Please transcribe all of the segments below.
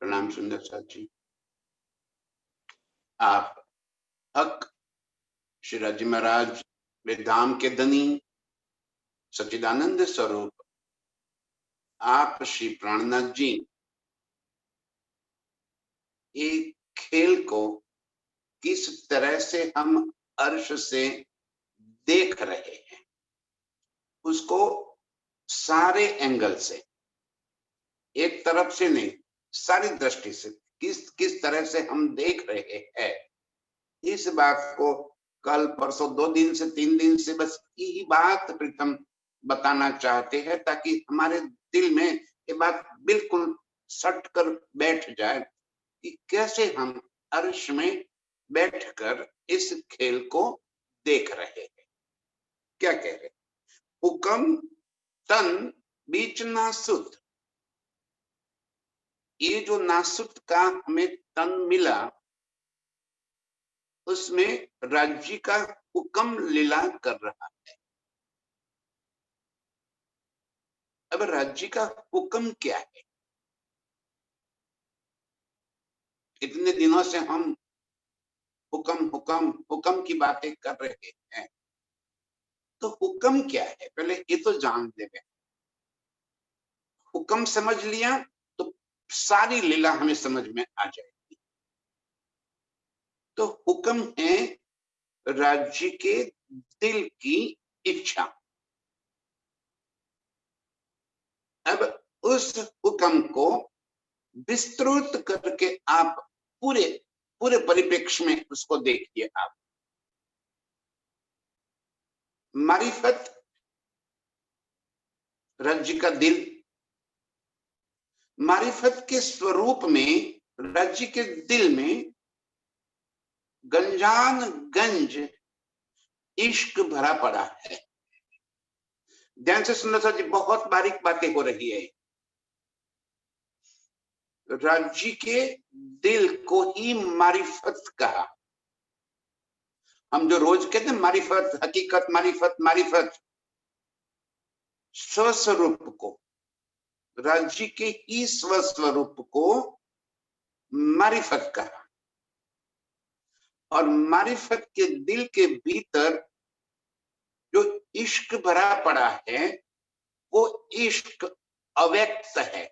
प्रणाम सुंदर साथ जी। आप हक शिवाजी महाराज वे धाम के धनी सच्चिदानंद स्वरूप आप श्री प्राणनाथ जी एक खेल को किस तरह से हम अर्श से देख रहे हैं, उसको सारे एंगल से, एक तरफ से नहीं, सारी दृष्टि से किस किस तरह से हम देख रहे हैं, इस बात को कल परसों 2 दिन से 3 दिन से बस यही बात प्रीतम बताना चाहते हैं, ताकि हमारे दिल में ये बात बिल्कुल सट कर बैठ जाए कि कैसे हम अर्श में बैठकर इस खेल को देख रहे हैं। क्या कह रहे? हुक्म तन बीच नासुत। ये जो नासुत का हमें तन मिला, उसमें राज्य का हुक्म लीला कर रहा है। अब राज्य का हुक्म क्या है? इतने दिनों से हम हुक्म हुक्म हुक्म की बातें कर रहे हैं, तो हुक्म क्या है पहले ये तो जान देवे। हुक्म समझ लिया तो सारी लीला हमें समझ में आ जाएगी। तो हुक्म है राज्य के दिल की इच्छा। अब उस हुक्म को विस्तृत करके आप पूरे पूरे परिप्रेक्ष्य में उसको देखिए। आप मारिफत राज्य का दिल, मारिफत के स्वरूप में राज्य के दिल में गंजान गंज इश्क भरा पड़ा है। ध्यान से सुनना जी, बहुत बारीक बातें हो रही है। राज्य के दिल को ही मारिफत कहा। हम जो रोज कहते हैं मारिफत, हकीकत, मारिफत, मारिफत, स्वस्वरूप को, राज्य के ही स्वस्वरूप को मारिफत कहा। और मारिफत के दिल के भीतर जो इश्क भरा पड़ा है, वो इश्क अव्यक्त है।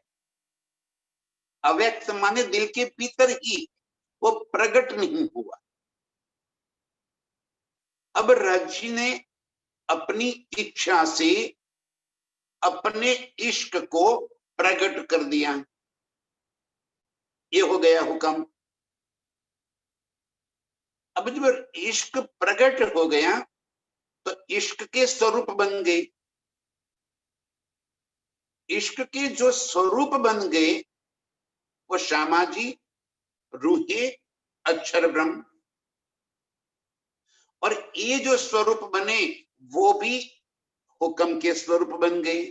अव्यक्त माने दिल के भीतर ही, वो प्रकट नहीं हुआ। अब राज्य ने अपनी इच्छा से अपने इश्क को प्रकट कर दिया, ये हो गया हुक्म। अब जब इश्क प्रकट हो गया तो इश्क के स्वरूप बन गए। इश्क के जो स्वरूप बन गए वो श्यामा जी, रूहे, अक्षर ब्रह्म। और ये जो स्वरूप बने वो भी हुक्म के स्वरूप बन गए।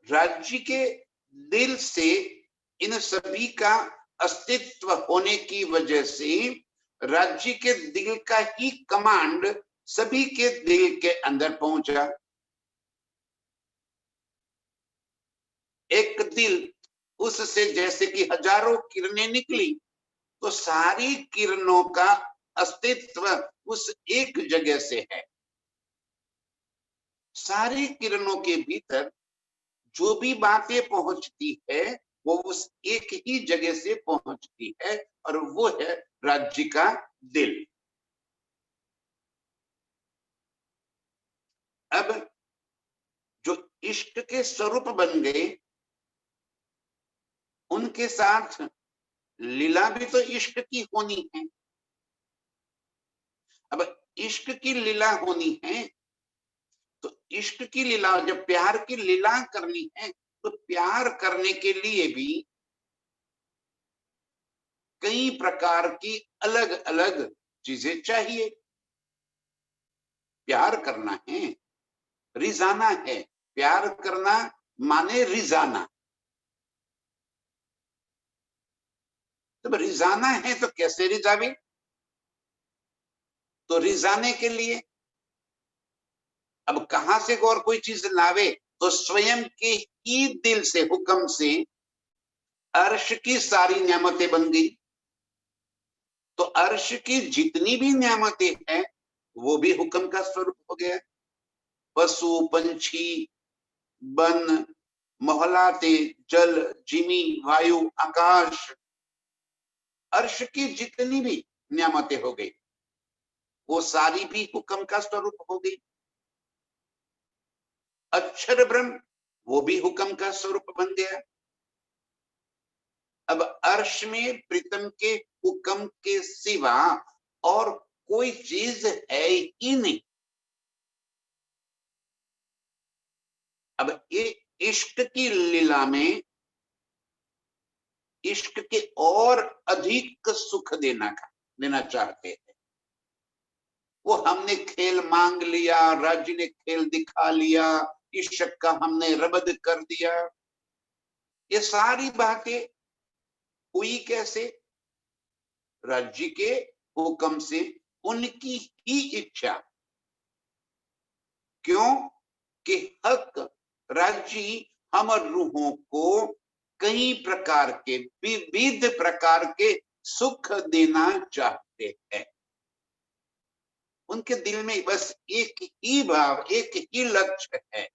राज्य के दिल से इन सभी का अस्तित्व होने की वजह से राज्य के दिल का ही कमांड सभी के दिल के अंदर पहुंचा। एक दिल, उससे जैसे कि हजारों किरणें निकली, तो सारी किरणों का अस्तित्व उस एक जगह से है। सारी किरणों के भीतर जो भी बातें पहुंचती है वो उस एक ही जगह से पहुंचती है, और वो है राज्य का दिल। अब जो इश्क के स्वरूप बन गए, उनके साथ लीला भी तो इश्क की होनी है। अब इश्क की लीला होनी है तो इश्क की लीला, जब प्यार की लीला करनी है तो प्यार करने के लिए भी कई प्रकार की अलग अलग चीजें चाहिए। प्यार करना है, रिझाना है। प्यार करना माने रिझाना। तो रिझाना है तो कैसे रिझावे? तो रिझाने के लिए अब कहां से और कोई चीज लावे? तो स्वयं के ही दिल से, हुक्म से अर्श की सारी नियामतें बन गई। तो अर्श की जितनी भी नियामतें हैं वो भी हुक्म का स्वरूप हो गया। पशु पंछी, वन, मोहलाते, जल, जिमी, वायु, आकाश, अर्श की जितनी भी नियामतें हो गई वो सारी भी हुक्म का स्वरूप हो गई। अक्षर ब्रह्म वो भी हुक्म का स्वरूप बन गया। अब अर्श में प्रीतम के हुक्म के सिवा और कोई चीज है ही नहीं। अब ये इश्क की लीला में इश्क के और अधिक सुख देना चाहते हैं। वो हमने खेल मांग लिया, राज्य ने खेल दिखा लिया, इश्क का हमने रबद कर दिया। ये सारी बातें हुई कैसे? राज्य के हुक्म से, उनकी ही इच्छा। क्यों कि हक राज्य हम रूहों को कई प्रकार के, विविध प्रकार के सुख देना चाहते हैं। उनके दिल में बस एक ही भाव, एक ही लक्ष्य है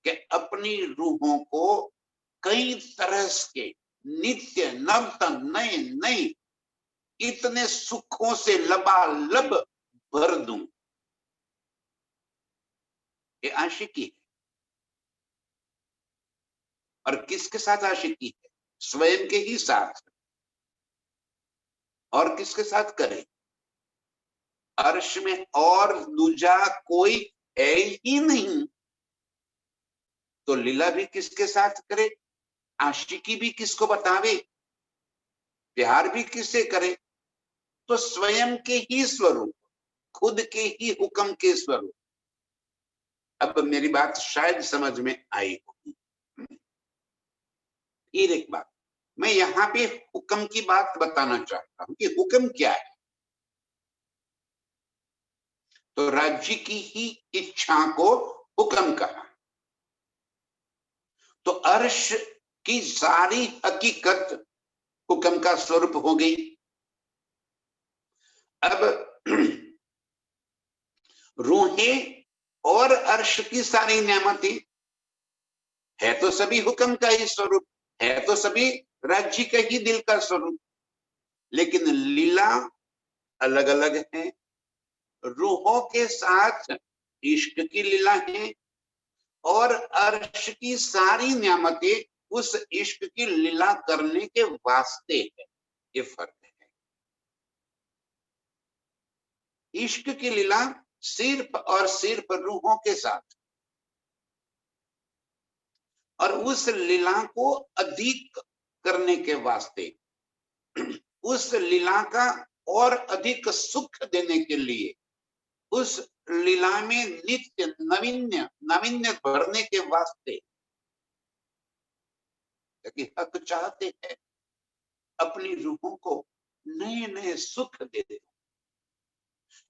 कि अपनी रूहों को कई तरह के नित्य नवतन नए नए इतने सुखों से लबालब भर दूं। ये आशिकी है। और किसके साथ आशिकी है? स्वयं के ही साथ। और किसके साथ करें? अर्श में और दूजा कोई है ही नहीं, तो लीला भी किसके साथ करे? आशिकी भी किसको बतावे? प्यार भी किससे करे? तो स्वयं के ही स्वरूप, खुद के ही हुक्म के स्वरूप। अब मेरी बात शायद समझ में आई होगी। फिर एक बात, मैं यहाँ पे हुक्म की बात बताना चाहता हूं कि हुक्म क्या है। तो राज्य की ही इच्छा को हुक्म कहा। तो अर्श की सारी हकीकत हुक्म का स्वरूप हो गई। अब रूहें और अर्श की सारी नियामतें है तो सभी हुक्म का ही स्वरूप, है तो सभी राज्य का ही दिल का स्वरूप, लेकिन लीला अलग अलग है। रूहों के साथ इश्क की लीला है और अर्श की सारी नियामतें उस इश्क की लीला करने के वास्ते है। ये फर्क है। इश्क की लीला सिर्फ और सिर्फ रूहों के साथ, और उस लीला को अधिक करने के वास्ते, उस लीला का और अधिक सुख देने के लिए, उस लीला में नित्य नवीन्य भरने के वास्ते, क्योंकि हक चाहते हैं अपनी रूहों को नए नए सुख दे दे,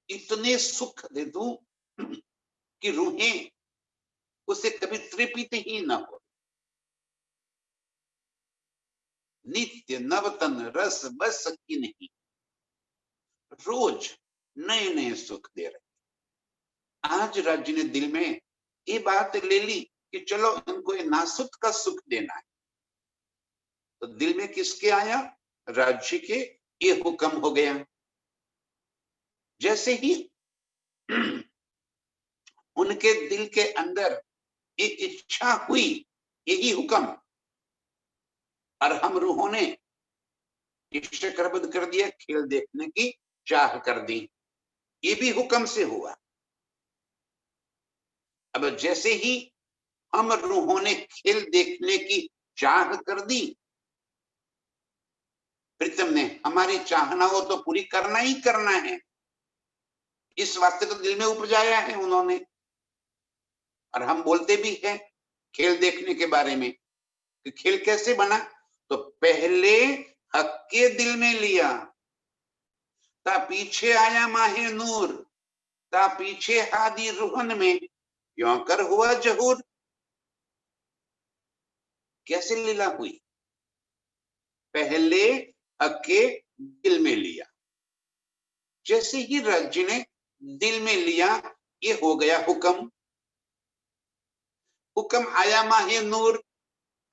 इतने सुख दे दूं कि रूहें उसे कभी तृप्त ही न हो। नित्य नवतन रस बस की नहीं, रोज नए नए सुख दे रहे। आज राज्य ने दिल में ये बात ले ली कि चलो इनको ये नासुत का सुख देना है, तो दिल में किसके आया? राज्य के। ये हुक्म हो गया। जैसे ही उनके दिल के अंदर ये इच्छा हुई, यही हुक्म, और हम रूहों ने इच्छा करबद कर दिया, खेल देखने की चाह कर दी, ये भी हुक्म से हुआ। अब जैसे ही हम रूहों ने खेल देखने की चाह कर दी, प्रीतम ने हमारी चाहनाओं तो पूरी करना ही करना है, इस वास्ते तो दिल में उपजाया है उन्होंने। और हम बोलते भी हैं खेल देखने के बारे में कि खेल कैसे बना, तो पहले हक के दिल में लिया, ता पीछे आया माहे नूर, ता पीछे हादी रूहन में, क्यों कर हुआ जहूर। कैसे लीला हुई? पहले हक के दिल में लिया। जैसे ही राज्य ने दिल में लिया, ये हो गया हुक्म। हुक्म आया माहे नूर,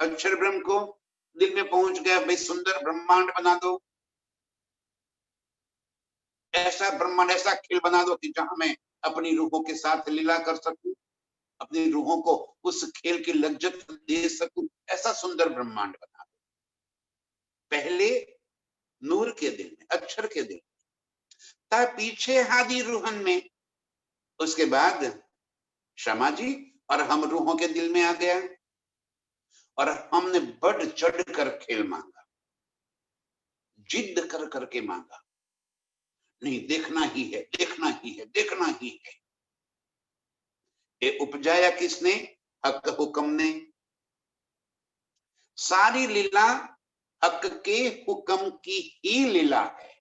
अक्षर ब्रह्म को दिल में पहुंच गया, भाई सुंदर ब्रह्मांड बना दो, ऐसा ब्रह्मांड, ऐसा खेल बना दो कि जहां मैं अपनी रूहों के साथ लीला कर सकूं, अपनी रूहों को उस खेल की लज्जत दे सकूं, ऐसा सुंदर ब्रह्मांड बना दो। पहले नूर के दिल में, अक्षर के दिल में, पीछे हादी रूहन में, उसके बाद शमा जी और हम रूहों के दिल में आ गया, और हमने बढ़ चढ़ कर खेल मांगा, जिद कर करके मांगा, नहीं देखना ही है, देखना ही है, देखना ही है। ये उपजाया किसने? हक हुक्म ने। सारी लीला हक के हुक्म की ही लीला है।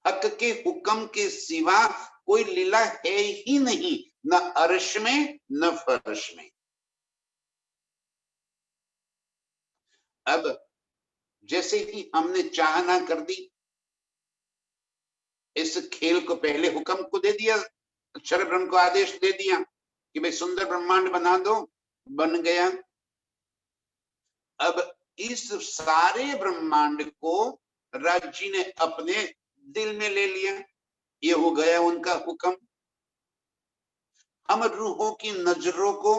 हक के हुक्म के सिवा कोई लीला है ही नहीं, न अर्श में न फर्श में। अब जैसे ही हमने चाहना कर दी, इस खेल को पहले हुक्म को दे दिया, अक्षर ब्रह्म को आदेश दे दिया कि भाई सुंदर ब्रह्मांड बना दो, बन गया। अब इस सारे ब्रह्मांड को राज्य ने अपने दिल में ले लिया, ये हो गया उनका हुक्म। हम रूहों की नजरों को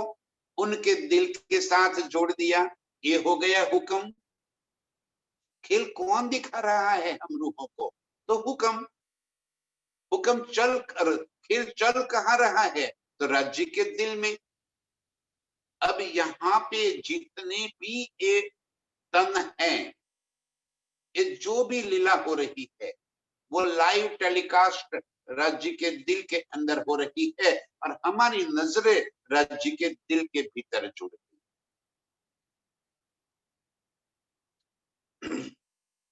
उनके दिल के साथ जोड़ दिया, ये हो गया हुक्म। खेल कौन दिखा रहा है हम रूहों को? तो हुक्म। हुक्म चल कर, खेल चल कहाँ रहा है? तो राज्य के दिल में। अब यहाँ पे जितने भी एक तन है, ये जो भी लीला हो रही है, वो लाइव टेलीकास्ट राज्य के दिल के अंदर हो रही है, और हमारी नजरें राज्य के दिल के भीतर जुड़ गई,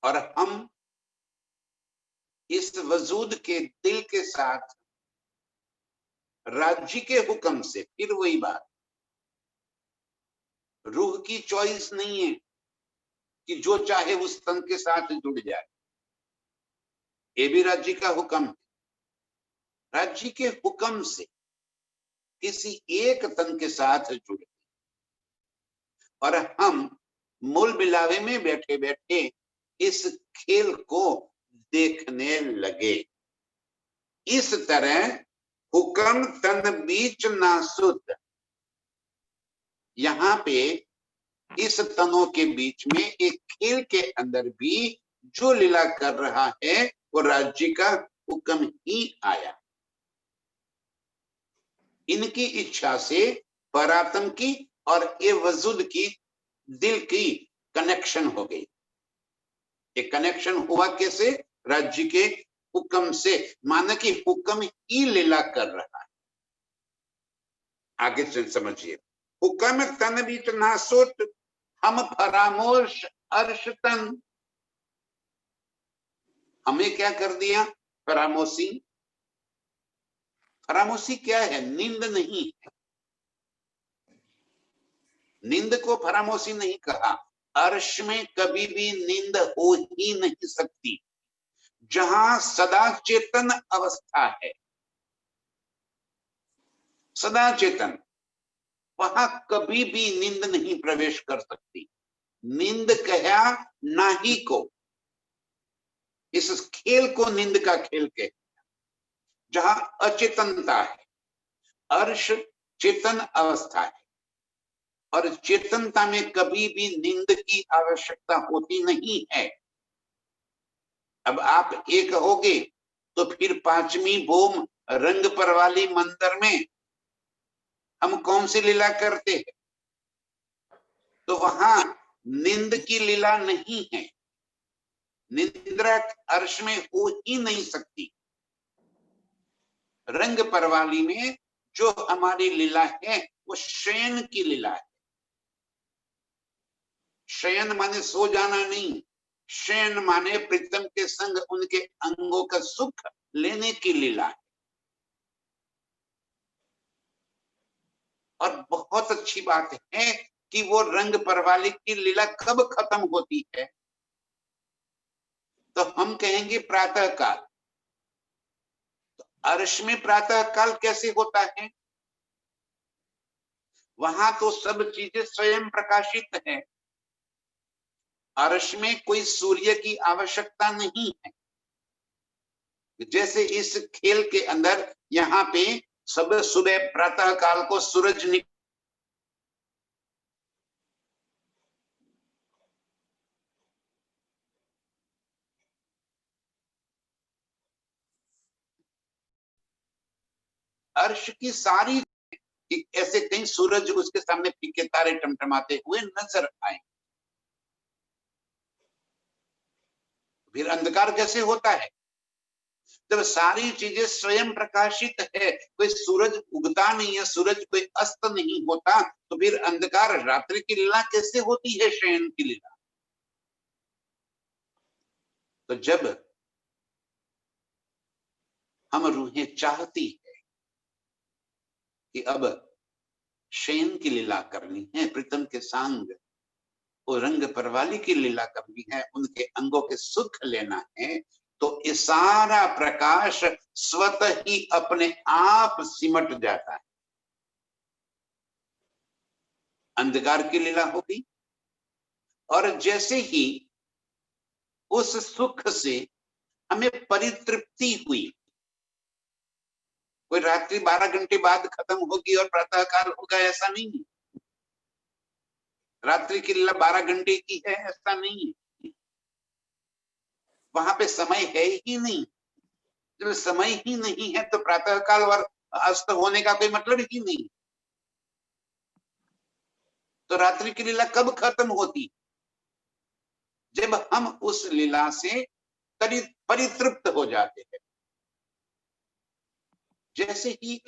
और हम इस वजूद के दिल के साथ राज्य के हुक्म से, फिर वही बात, रूह की चॉइस नहीं है कि जो चाहे उस तन के साथ जुड़ जाए, ये भी राज्य का हुक्म है। राज्य के हुक्म से किसी एक तन के साथ जुड़े, और हम मूल बिलावे में बैठे बैठे इस खेल को देखने लगे। इस तरह हुक्म तन बीच ना सुध, यहाँ पे इस तनों के बीच में एक खेल के अंदर भी जो लीला कर रहा है, वो राज्य का हुक्म ही आया। इनकी इच्छा से परात्म की और ये वजूद की दिल की कनेक्शन हो गई। ये कनेक्शन हुआ कैसे? राज्य के हुक्म से, माना कि हुक्म ही लीला कर रहा है। आगे से समझिए, हुक्म तन बीच ना सुत, हम फरामोश अर्श तन। हमें क्या कर दिया? फरामोशी। फरामोशी क्या है? नींद नहीं है। नींद को फरामोशी नहीं कहा। अर्श में कभी भी नींद हो ही नहीं सकती। जहां सदा चेतन अवस्था है, सदा चेतन, वहां कभी भी नींद नहीं प्रवेश कर सकती। नींद कहा नाही को, इस खेल को नींद का खेल कहे, जहां अचेतनता है। अर्श चेतन अवस्था है, और चेतनता में कभी भी नींद की आवश्यकता होती नहीं है। अब आप एक होगे तो फिर पांचवी भूम रंग पर वाली मंदिर में हम कौन सी लीला करते हैं? तो वहां नींद की लीला नहीं है। निद्रा अर्श में हो ही नहीं सकती। रंग परवाली में जो हमारी लीला है, वो शयन की लीला है। शयन माने सो जाना नहीं, शयन माने प्रीतम के संग उनके अंगों का सुख लेने की लीला है। और बहुत अच्छी बात है कि वो रंग परवाली की लीला कब खत्म होती है? तो हम कहेंगे प्रातः काल। तो अर्श में प्रातः काल कैसे होता है? वहां तो सब चीजें स्वयं प्रकाशित है। अर्श में कोई सूर्य की आवश्यकता नहीं है। जैसे इस खेल के अंदर यहाँ पे सब सुबह प्रातः काल को सूरज अर्श की सारी, ऐसे कहीं सूरज उसके सामने फीके तारे टमटमाते हुए नजर आए। फिर अंधकार कैसे होता है? जब सारी चीजें स्वयं प्रकाशित है, कोई सूरज उगता नहीं है, सूरज कोई अस्त नहीं होता, तो फिर अंधकार, रात्रि की लीला कैसे होती है, शयन की लीला। तो जब हम रूहें चाहती है कि अब शयन की लीला करनी है, प्रीतम के सांग वो रंग परवाली की लीला करनी है, उनके अंगों के सुख लेना है, तो ये सारा प्रकाश स्वतः ही अपने आप सिमट जाता है। अंधकार की लीला होगी और जैसे ही उस सुख से हमें परितृप्ति हुई, कोई रात्रि 12 घंटे बाद खत्म होगी और प्रातःकाल होगा, ऐसा नहीं है। रात्रि की लीला 12 घंटे की है, ऐसा नहीं है। वहां पे समय है ही नहीं। जब समय ही नहीं है तो प्रातःकाल और अस्त होने का कोई मतलब ही नहीं। तो रात्रि की लीला कब खत्म होती? जब हम उस लीला से परितृप्त हो जाते हैं। जैसे ही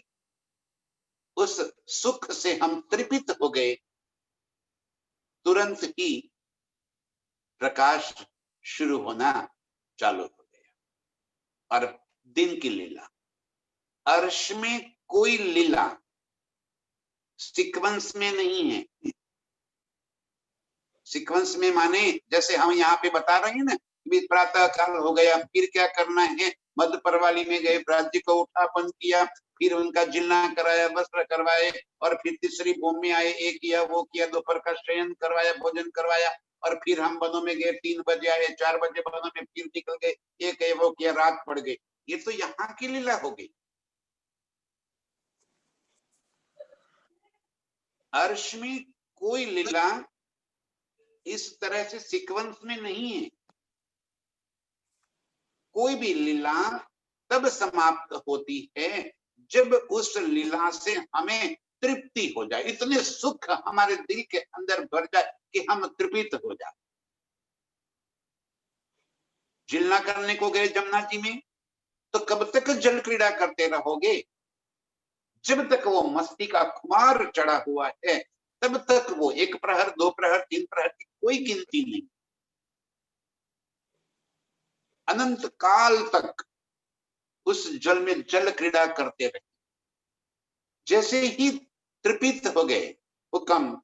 उस सुख से हम तृपित हो गए, तुरंत ही प्रकाश शुरू होना चालू हो गया। और दिन की लीला, अर्श में कोई लीला सीक्वेंस में नहीं है। सीक्वेंस में माने जैसे हम यहाँ पे बता रहे हैं ना, प्रातः काल हो गया, फिर क्या करना है, मध्य परवाली में गए, राज्य को उठापन किया, फिर उनका जिलना कराया, वस्त्र करवाए, और फिर तीसरी भूमि में आए, एक किया वो किया, दोपहर का शयन करवाया, भोजन करवाया, और फिर हम वनों में गए, 3 बजे आए, 4 बजे वनों में फिर निकल गए, एक है वो किया, रात पड़ गई। ये तो यहाँ की लीला हो गई। अर्श में कोई लीला इस तरह से सीक्वेंस में नहीं है। कोई भी लीला तब समाप्त होती है जब उस लीला से हमें तृप्ति हो जाए, इतने सुख हमारे दिल के अंदर भर जाए कि हम तृप्त हो जाए। जिलना करने को गए जमुना जी में, तो कब तक जल क्रीड़ा करते रहोगे? जब तक वो मस्ती का खुमार चढ़ा हुआ है, तब तक वो 1 प्रहर, 2 प्रहर, 3 प्रहर की कोई गिनती नहीं। अनंत काल तक उस जल में जल क्रीड़ा करते रहे। जैसे ही तृपित हो गए, हुक्म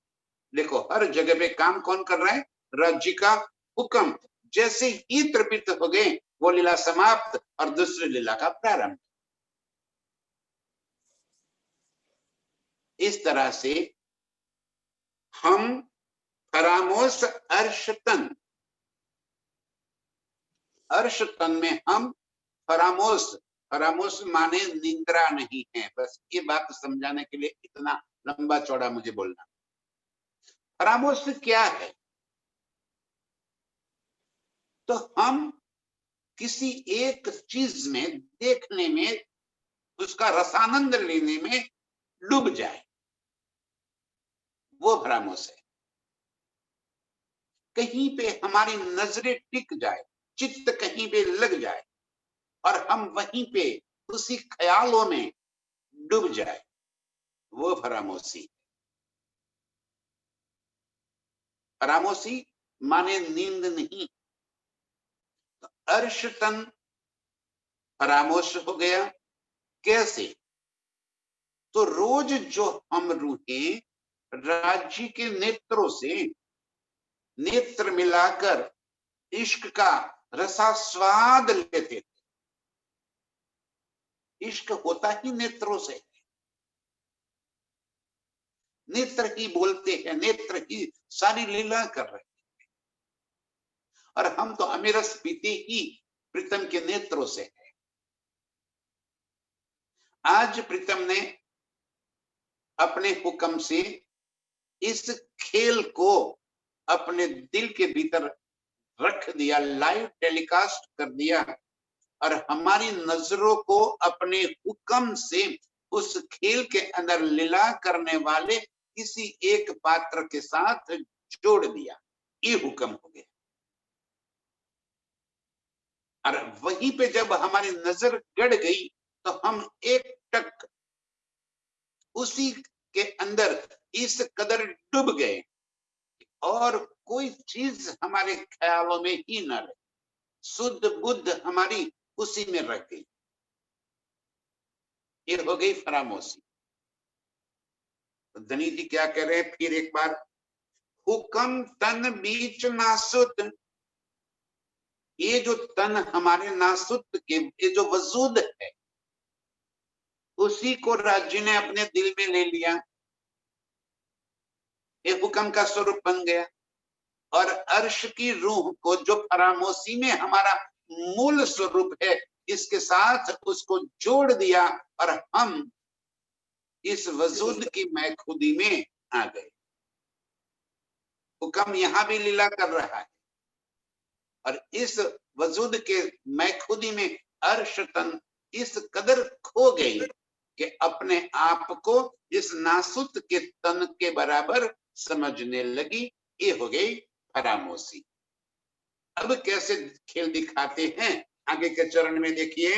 देखो, हर जगह पे काम कौन कर रहा है? राज्य का हुक्म। जैसे ही तृपित हो गए, वो लीला समाप्त और दूसरी लीला का प्रारंभ। इस तरह से हम फरामोश अर्शतन, अर्शतन में हम फरामोश, फरामोश माने निंद्रा नहीं है। बस ये बात समझाने के लिए इतना लंबा चौड़ा मुझे बोलना। फरामोश क्या है? तो हम किसी एक चीज में, देखने में, उसका रसानंद लेने में डूब जाए, वो फरामोश है। कहीं पे हमारी नजरें टिक जाए, चित्त कहीं पे लग जाए और हम वहीं पे उसी ख्यालों में डूब जाए, वो फरामोशी। फरामोशी माने नींद नहीं। तो अर्शतन फरामोश हो गया। कैसे? तो रोज जो हम रूहें राज्य के नेत्रों से नेत्र मिलाकर इश्क का रसास्वाद लेते थे। इश्क होता ही नेत्रों से, नेत्र ही बोलते हैं, नेत्र ही सारी लीला कर रहे हैं। और हम तो अमीरस पीते ही प्रीतम के नेत्रों से है। आज प्रीतम ने अपने हुक्म से इस खेल को अपने दिल के भीतर रख दिया, लाइव टेलीकास्ट कर दिया, और हमारी नजरों को अपने हुक्म से उस खेल के अंदर लीला करने वाले किसी एक पात्र के साथ जोड़ दिया। ये हुक्म हो गया। और वहीं पे जब हमारी नजर गड़ गई तो हम एक टक उसी के अंदर इस कदर डूब गए और कोई चीज हमारे ख्यालों में ही न रही, शुद्ध बुद्ध हमारी उसी में रह गई। ये हो गई फरामोशी। तो धनी जी क्या कह रहे हैं फिर एक बार, हुक्म तन बीच नासुत। ये जो तन हमारे नासुत के, ये जो वजूद है, उसी को राज्य ने अपने दिल में ले लिया। ये हुक्म का स्वरूप बन गया। और अर्श की रूह को, जो फरामोशी में हमारा मूल स्वरूप है, इसके साथ उसको जोड़ दिया और हम इस वजूद की मैखुदी में आ गए। हुक्म यहां भी लीला कर रहा है और इस वजूद के मैखुदी में अर्श तन इस कदर खो गई कि अपने आप को इस नासुत के तन के बराबर समझने लगी। ये हो गई फरामोशी। अब कैसे खेल दिखाते हैं, आगे के चरण में देखिए।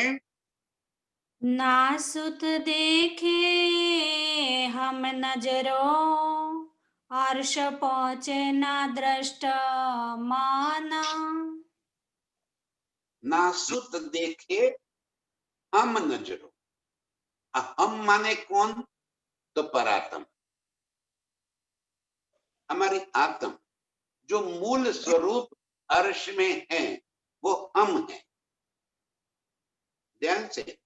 नासुत देखे हम नजरों, अर्श पहुंचे ना दृष्ट माना। नासुत देखे हम नजरों। हम माने कौन? तो परात्म, हमारी आत्म, जो मूल स्वरूप अर्श में है, वो हम है। ध्यान से,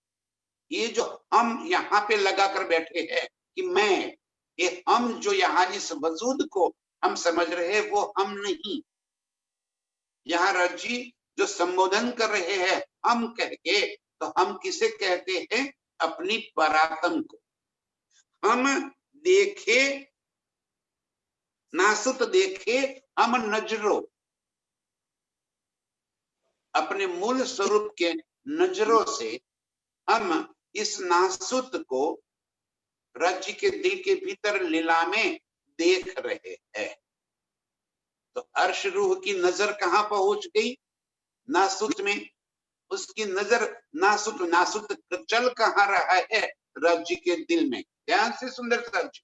ये जो हम यहाँ पे लगाकर बैठे हैं कि मैं, ये हम जो यहाँ इस वजूद को हम समझ रहे हैं, वो हम नहीं। यहाँ रजी जो संबोधन कर रहे हैं हम कह के, तो हम किसे कहते हैं? अपनी परात्म को। हम देखे, नासुत देखे हम नजरों, अपने मूल स्वरूप के नजरों से हम इस नासुत को राज्य के दिल के भीतर लीला में देख रहे हैं। तो अर्श रूह की नजर कहाँ पहुंच गई? नासुत में। उसकी नजर नासुत, नासुत चल कहाँ रहा है? राज्य के दिल में। ध्यान से सुंदर राज्य,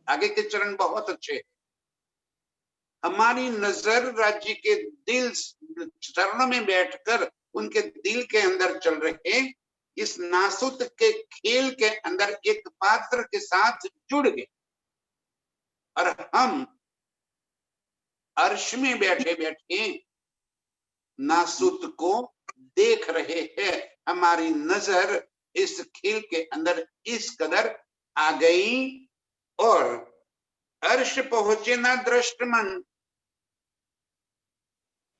आगे के चरण बहुत अच्छे हैं। हमारी नजर राज्य के दिल चरणों में बैठकर उनके दिल के अंदर चल रहे इस नासुत के खेल के अंदर एक पात्र के साथ जुड़ गए और हम अर्श में बैठे बैठे नासुत को देख रहे हैं। हमारी नजर इस खेल के अंदर इस कदर आ गई और अर्श पहुंचे ना दृष्ट मन।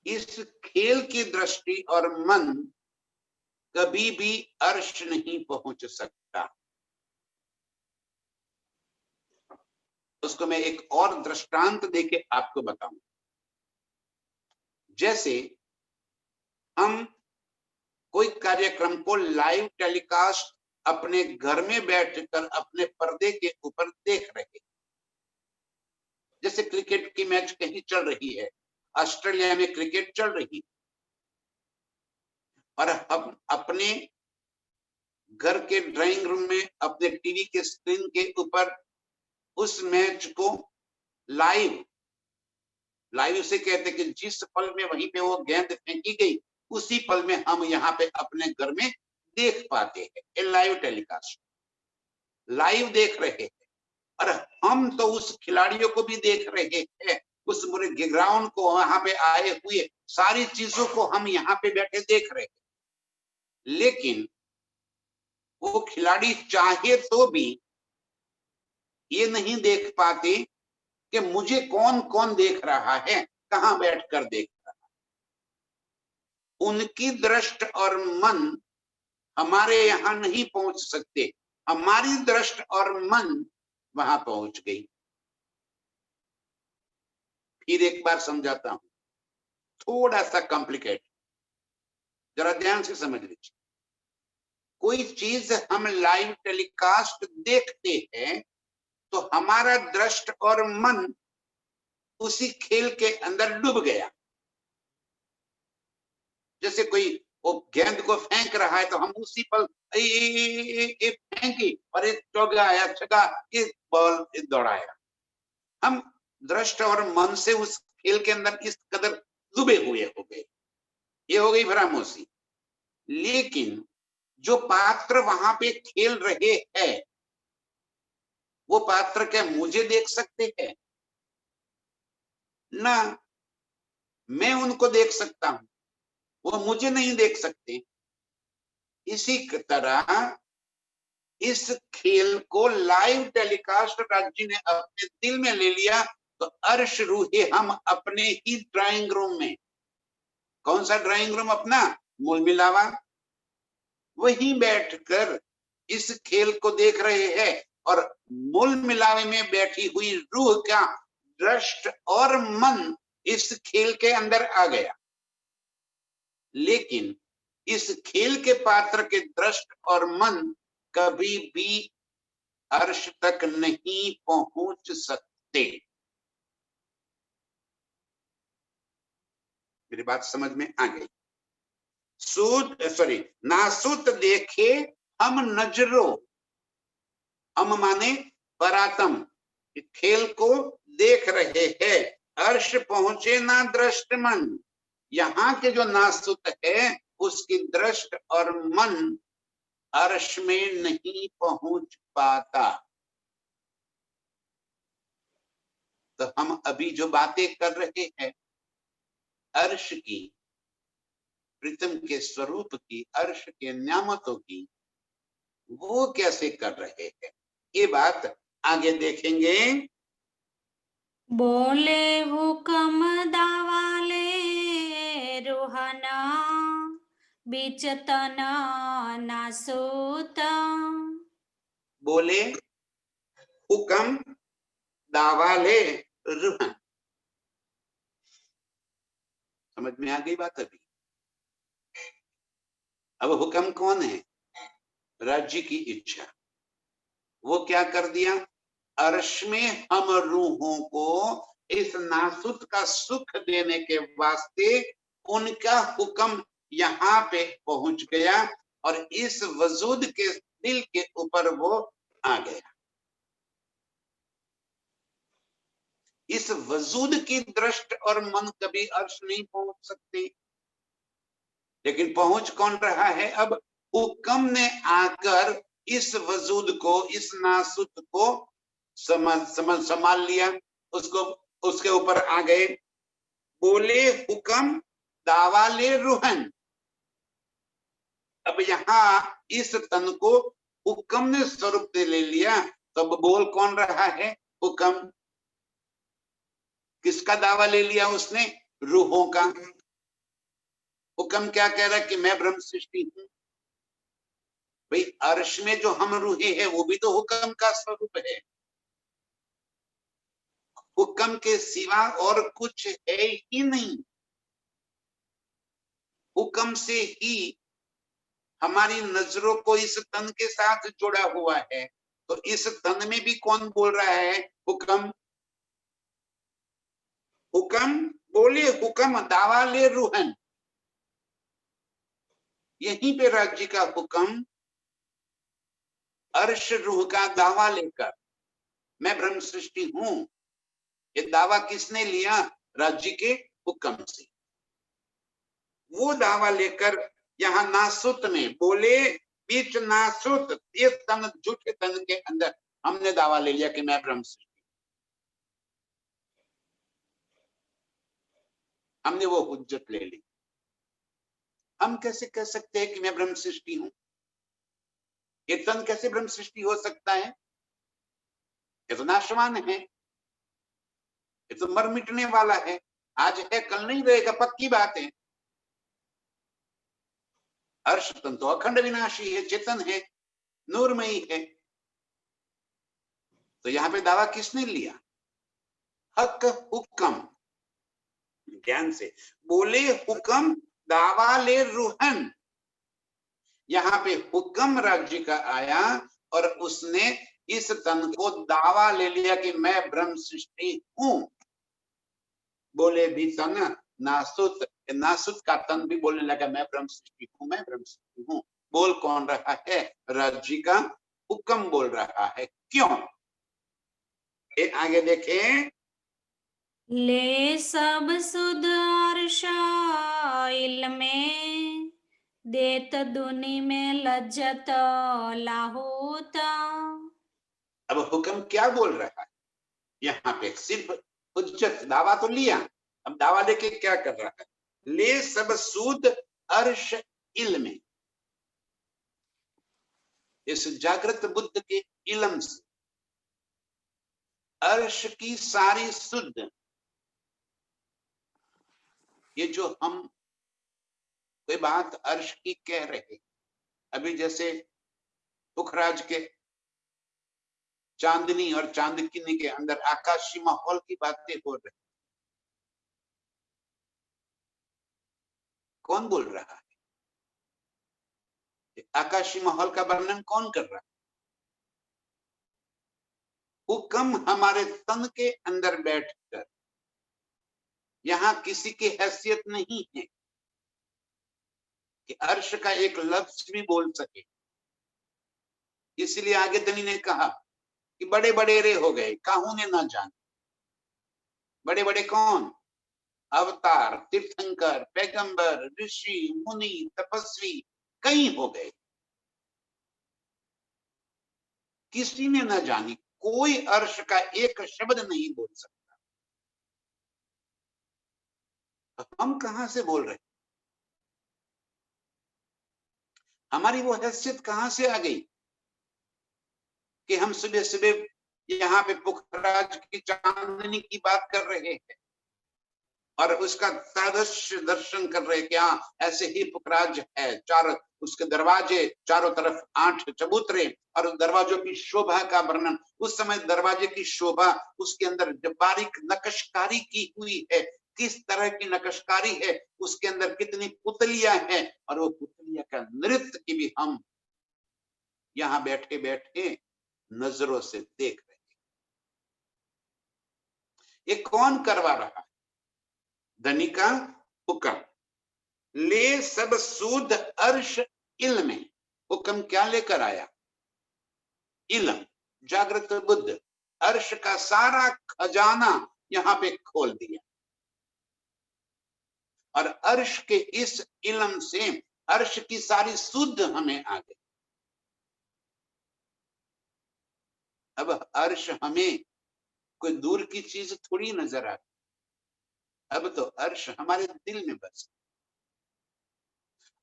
इस खेल की दृष्टि और मन कभी भी अर्श नहीं पहुंच सकता। उसको मैं एक और दृष्टांत देके आपको बताऊं। जैसे हम कोई कार्यक्रम को लाइव टेलीकास्ट अपने घर में बैठकर अपने पर्दे के ऊपर देख रहे हैं। जैसे क्रिकेट की मैच कहीं चल रही है, ऑस्ट्रेलिया में क्रिकेट चल रही, और हम अपने घर के ड्राइंग रूम में अपने टीवी के स्क्रीन के ऊपर उस मैच को लाइव से कहते कि जिस पल में वहीं पे वो गेंद फेंकी गई, उसी पल में हम यहाँ पे अपने घर में देख पाते हैं। ये लाइव टेलीकास्ट, लाइव देख रहे हैं। और हम तो उस खिलाड़ियों को भी देख रहे हैं, उस पूरे ग्राउंड को वहां पे आए हुए सारी चीजों को हम यहाँ पे बैठे देख रहे हैं, लेकिन वो खिलाड़ी चाहे तो भी ये नहीं देख पाते कि मुझे कौन कौन देख रहा है, कहां बैठकर देख रहा है। उनकी दृष्टि और मन हमारे यहां नहीं पहुंच सकते, हमारी दृष्टि और मन वहां पहुंच गई। फिर एक बार समझाता हूं, थोड़ा सा कॉम्प्लिकेट, जरा ध्यान से समझ लीजिए। कोई चीज हम लाइव टेलीकास्ट देखते हैं तो हमारा दृष्टि और मन उसी खेल के अंदर डूब गया। जैसे कोई वो गेंद को फेंक रहा है तो हम उसी पल फेंकी और एक चौका आया, छक्का, एक बॉल दौड़ाया। हम दृष्टि और मन से उस खेल के अंदर इस कदर डूबे हुए हो गए। ये हो गई फरामोशी। लेकिन जो पात्र वहां पे खेल रहे हैं, वो पात्र क्या मुझे देख सकते हैं? ना, मैं उनको देख सकता हूं, वो मुझे नहीं देख सकते। इसी तरह इस खेल को लाइव टेलीकास्ट राज्य ने अपने दिल में ले लिया तो अर्श रूहे हम अपने ही ड्राइंग रूम में, कौन सा ड्राइंग रूम अपना? मूल मिलावा, वहीं बैठकर इस खेल को देख रहे हैं और मूल मिलावे में बैठी हुई रूह का दृष्टि और मन इस खेल के अंदर आ गया। लेकिन इस खेल के पात्र के दृष्टि और मन कभी भी अर्श तक नहीं पहुंच सकते। मेरी बात समझ में आ गई? नासुत देखे हम नजरों, हम माने परातम, खेल को देख रहे हैं, अर्श पहुंचे ना दृष्ट मन। यहाँ के जो नासुत है उसकी दृष्टि और मन अर्श में नहीं पहुंच पाता। तो हम अभी जो बातें कर रहे हैं अर्श की, प्रीतम के स्वरूप की, अर्श के नियामतों की, वो कैसे कर रहे हैं, ये बात आगे देखेंगे। बोले हुकम दावाले रुहना बीच तना नासूत। बोले हुकम दावाले रूहन। समझ में आ गई बात? अभी अब हुक्म कौन है? राज्य की इच्छा। वो क्या कर दिया? अर्श में हम रूहों को इस नासुत का सुख देने के वास्ते उनका हुक्म यहाँ पे पहुंच गया और इस वजूद के दिल के ऊपर वो आ गया। इस वजूद की दृष्टि और मन कभी अर्श नहीं पहुंच सकते, लेकिन पहुंच कौन रहा है? अब हुक्म ने आकर इस वजूद को, इस नासुत को संभाल लिया, उसको उसके ऊपर आ गए। बोले हुक्म दावाले रूहन। अब यहाँ इस तन को हुक्म ने स्वरूप से ले लिया, तब बोल कौन रहा है? हुक्म। किसका दावा ले लिया उसने? रूहों का। हुक्म क्या कह रहा है? कि मैं ब्रह्म सृष्टि हूं। भाई अर्श में जो हम रूहे हैं वो भी तो हुक्म का स्वरूप है। हुक्म के सिवा और कुछ है ही नहीं। हुक्म से ही हमारी नजरों को इस तन के साथ जुड़ा हुआ है। तो इस तन में भी कौन बोल रहा है? हुक्म। हुक्म बोले हुक्म दावाले रूहन। यहीं पे राज्य का हुक्म अर्श रूह का दावा लेकर मैं ब्रह्म सृष्टि हूं, ये दावा किसने लिया? राज्य के हुक्म से। वो दावा लेकर यहाँ नासुत में बोले, बीच नासुत ये तन, झूठे तन के अंदर हमने दावा ले लिया कि मैं ब्रह्म सृष्टि। हमने वो हुज्जत ले ली। हम कैसे कह सकते हैं कि मैं ब्रह्म सृष्टि हूं? ये तन कैसे ब्रह्म सृष्टि हो सकता है? ये तो नाशवान है, ये तो मर मिटने वाला है, आज है कल नहीं रहेगा, पक्की बात है। अर्श तन तो अखंड विनाशी है, चेतन है, नूरमयी है। तो यहां पे दावा किसने लिया? हक हुक्म, ध्यान से बोले हुक्म दावा ले रूहन। यहाँ पे हुक्म राज्य का आया और उसने इस तन को दावा ले लिया कि मैं ब्रह्म सृष्टि हूं। बोले भी तन नासुत, नासुत का तन भी बोलने लगा मैं ब्रह्म सृष्टि हूं, मैं ब्रह्म सृष्टि हूं। बोल कौन रहा है? राज्य का हुक्म बोल रहा है। क्यों? ये आगे देखें, ले सब सुध अर्श इल्मे, देत दुनि में लज्जत लाहौता। अब हुक्म क्या बोल रहा है? यहाँ पे सिर्फ हुज्जत, दावा तो लिया, अब दावा लेके क्या कर रहा है? ले सब सूद अर्श इल्म, इस जागृत बुद्ध के इल्म से अर्श की सारी शुद्ध, ये जो हम कोई बात अर्श की कह रहे, अभी जैसे पुखराज के चांदनी और चांदनी के अंदर आकाशीय माहौल की बातें हो रही, कौन बोल रहा है? आकाशीय माहौल का वर्णन कौन कर रहा है? हुक्म हमारे तन के अंदर बैठकर, यहां किसी की हैसियत नहीं है कि अर्श का एक लफ्ज भी बोल सके। इसलिए आगे धनी ने कहा कि बड़े बड़े रे हो गए, काहू ने ना जाने। बड़े बड़े कौन? अवतार, तीर्थंकर, पैगंबर, ऋषि, मुनि, तपस्वी कई हो गए, किसी ने ना जानी। कोई अर्श का एक शब्द नहीं बोल सकता। हम कहां से बोल रहे? हमारी वो हैसियत कहां से आ गई कि हम सुबह सुबह यहाँ पे पुखराज की चांदनी की बात कर रहे हैं और उसका सादृश्य दर्शन कर रहे हैं कि हाँ ऐसे ही पुखराज है। चार उसके दरवाजे, चारों तरफ 8 चबूतरे और दरवाजों की शोभा का वर्णन। उस समय दरवाजे की शोभा, उसके अंदर जो बारीक नक्शकारी की हुई है, किस तरह की नक्शकारी है, उसके अंदर कितनी पुतलियां हैं, और वो पुतलियां का नृत्य की भी हम यहाँ बैठे बैठे नजरों से देख रहे हैं। ये कौन करवा रहा है? धनी का हुक्म। ले सब सूद अर्श इल्म, हुक्म क्या लेकर आया? इल्म, जागृत बुद्ध, अर्श का सारा खजाना यहां पे खोल दिया और अर्श के इस इल्म से अर्श की सारी शुद्ध हमें आ गई। अब अर्श हमें कोई दूर की चीज थोड़ी नजर आती, अब तो अर्श हमारे दिल में बस।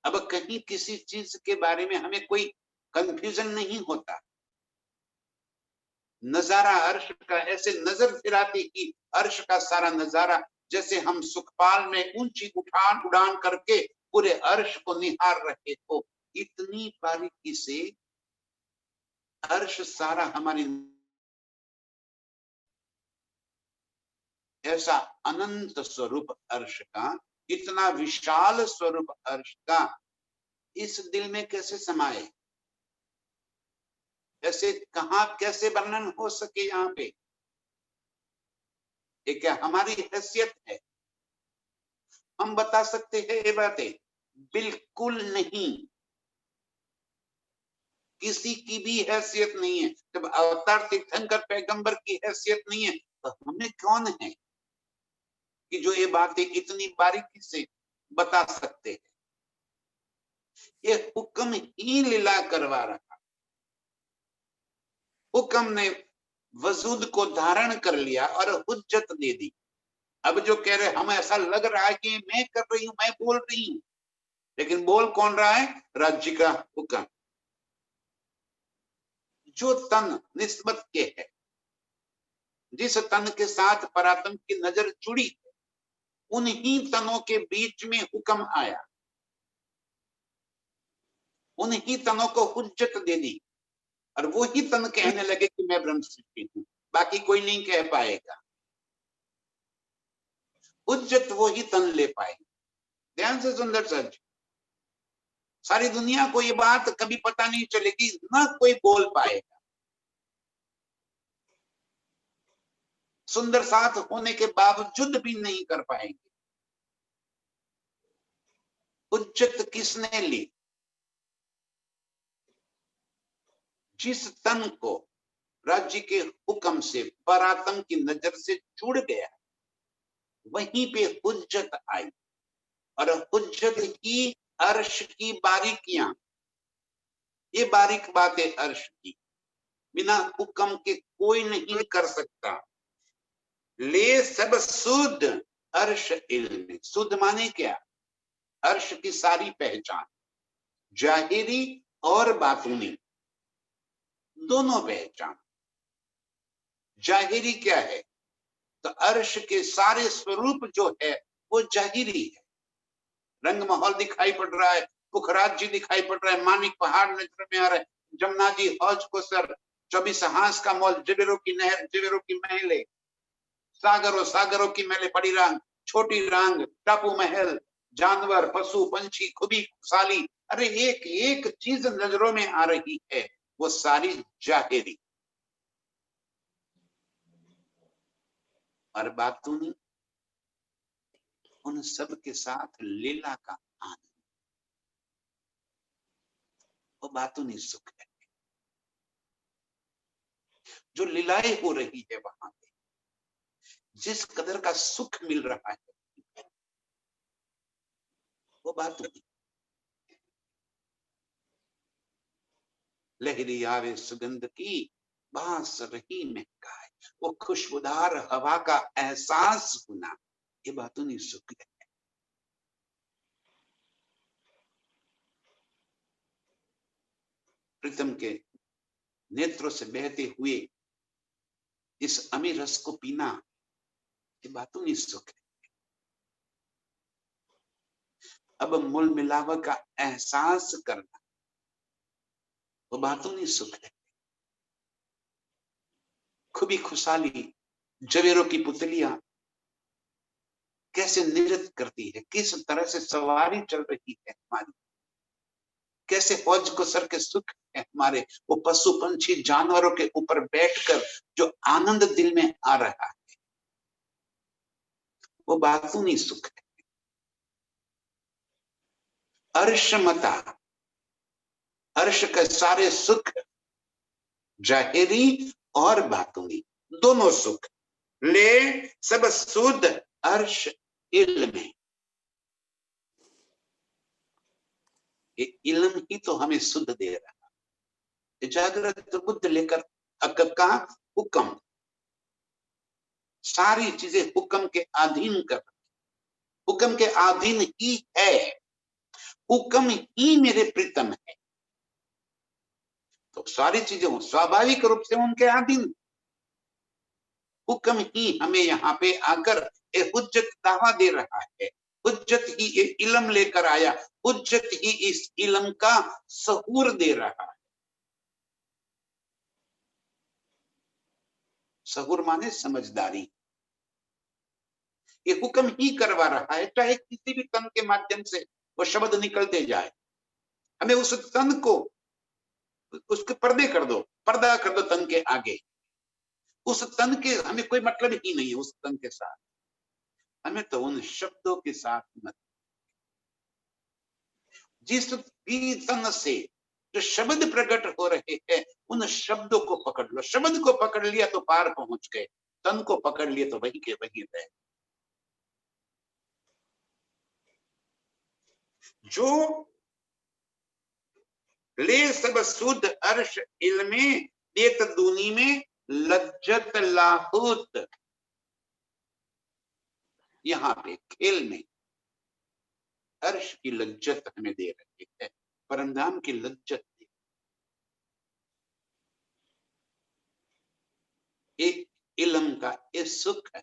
अब कहीं किसी चीज के बारे में हमें कोई कंफ्यूजन नहीं होता। नजारा अर्श का ऐसे नजर फिराते कि अर्श का सारा नजारा, जैसे हम सुखपाल में ऊंची उड़ान करके पूरे अर्श को निहार रहे हो, इतनी बारीकी से अर्श सारा हमारी, ऐसा अनंत स्वरूप अर्श का, इतना विशाल स्वरूप अर्श का इस दिल में कैसे समाये? ऐसे कहां कैसे वर्णन हो सके? यहाँ पे ये क्या हमारी हैसियत है? हम बता सकते हैं ये बातें? बिल्कुल नहीं, किसी की भी हैसियत नहीं है। जब अवतार तीर्थंकर पैगंबर की हैसियत नहीं है तो हमें कौन है कि जो ये बातें इतनी बारीकी से बता सकते हैं? ये हुक्म ही लीला करवा रहा। हुक्म ने वजूद को धारण कर लिया और हुज्जत दे दी। अब जो कह रहे हम ऐसा लग रहा है कि मैं कर रही हूं, मैं बोल रही हूं, लेकिन बोल कौन रहा है? राज्य का हुक्म। जो तन निस्बत के है, जिस तन के साथ परात्म की नजर जुड़ी, उन्हीं तनों के बीच में हुक्म आया, उन्हीं तनों को हुज्जत दे दी, और वो ही तन कहने लगे कि मैं ब्रह्म सृष्टि हूं, बाकी कोई नहीं कह पाएगा। हुज्जत वो ही तन ले पाए। ध्यान से सुंदर सच, सारी दुनिया को ये बात कभी पता नहीं चलेगी, ना कोई बोल पाएगा। सुंदर साथ होने के बावजूद भी नहीं कर पाएंगे। हुज्जत किसने ली? जिस तन को राज्य के हुक्म से परात्म की नजर से जुड़ गया, वहीं पे हुज्जत आई, और हुज्जत की अर्श की बारीकियां, ये बारीक बातें अर्श की बिना हुक्म के कोई नहीं कर सकता। ले सब शुद्ध अर्श इल्म, शुद्ध माने क्या? अर्श की सारी पहचान, जाहिरी और बातूनी दोनों पहचान। जाहिरी क्या है? तो अर्श के सारे स्वरूप जो है वो जाहिरी है। रंग माहौल दिखाई पड़ रहा है, पुखराज जी दिखाई पड़ रहा है, मानिक पहाड़ नजर में आ रहा है, जमुना जी, हौज को सर, 24 हांस का मॉल, जबेरों की नहर, जबेरों की महले, सागरों सागरों की महले, बड़ी रांग, छोटी रांग, टापू महल, जानवर, पशु, पंछी, खुबी, खुशहाली, अरे एक एक चीज नजरों में आ रही है, वो सारी जाहिरी। और बातूनी, उन सब के साथ लीला का आनंद, वो बातूनी सुख है जो लीलाएं हो रही है वहां पे, जिस कदर का सुख मिल रहा है वो बातूनी। लहरी आवे सुगंध की, बांस रही महकाए, वो खुशबूदार हवा का एहसास होना, ये बातूनी सुख है। प्रीतम के नेत्रों से बहते हुए इस अमीर रस को पीना, ये बातूनी सुख है। अब मूल मिलावट का एहसास करना, वो बातूनी सुख है। खुबी खुशहाली, जवेरों की पुतलियां कैसे नृत्य करती है, किस तरह से सवारी चल रही है हमारी, कैसे फौज को सर के सुख है हमारे, वो पशु पंछी जानवरों के ऊपर बैठकर जो आनंद दिल में आ रहा है, वो बातूनी सुख है। अर्शमता, अर्श के सारे सुख, जाहिरी और बातूनी दोनों सुख, ले सब शुद्ध अर्श इल्म। ये इल्म ही तो हमें शुद्ध दे रहा है। जागृत बुद्ध लेकर का हुक्म, सारी चीजें हुक्म के अधीन कर, हुक्म के अधीन ही है, हुक्म ही मेरे प्रीतम है, तो सारी चीजें स्वाभाविक रूप से उनके अधीन। हुक्म ही हमें यहाँ पे आकर एक हुज्जत दावा दे रहा है, हुज्जत ही एक इल्म लेकर आया, हुज्जत ही इस इल्म का सहूर दे रहा है। सहूर माने समझदारी, ये हुक्म ही करवा रहा है, चाहे किसी भी तन के माध्यम से वो शब्द निकलते जाए, हमें उस तन को, उसके पर्दे कर दो, पर्दा कर दो तन के आगे, उस तन के हमें कोई मतलब ही नहीं है, उस तन के साथ हमें तो उन शब्दों के साथ मत, जिस भी तन से जो शब्द प्रकट हो रहे हैं उन शब्दों को पकड़ लो, शब्द को पकड़ लिया तो पार पहुंच गए, तन को पकड़ लिए तो वही के वही रहे। जो ले सब शुद्ध अर्श इल्मे देत दूनी में लज्जत लाहूत, यहाँ पे खेल में अर्श की लज्जत हमें दे रही है, परमधाम की लज्जत दे। एक इलम का ये सुख है।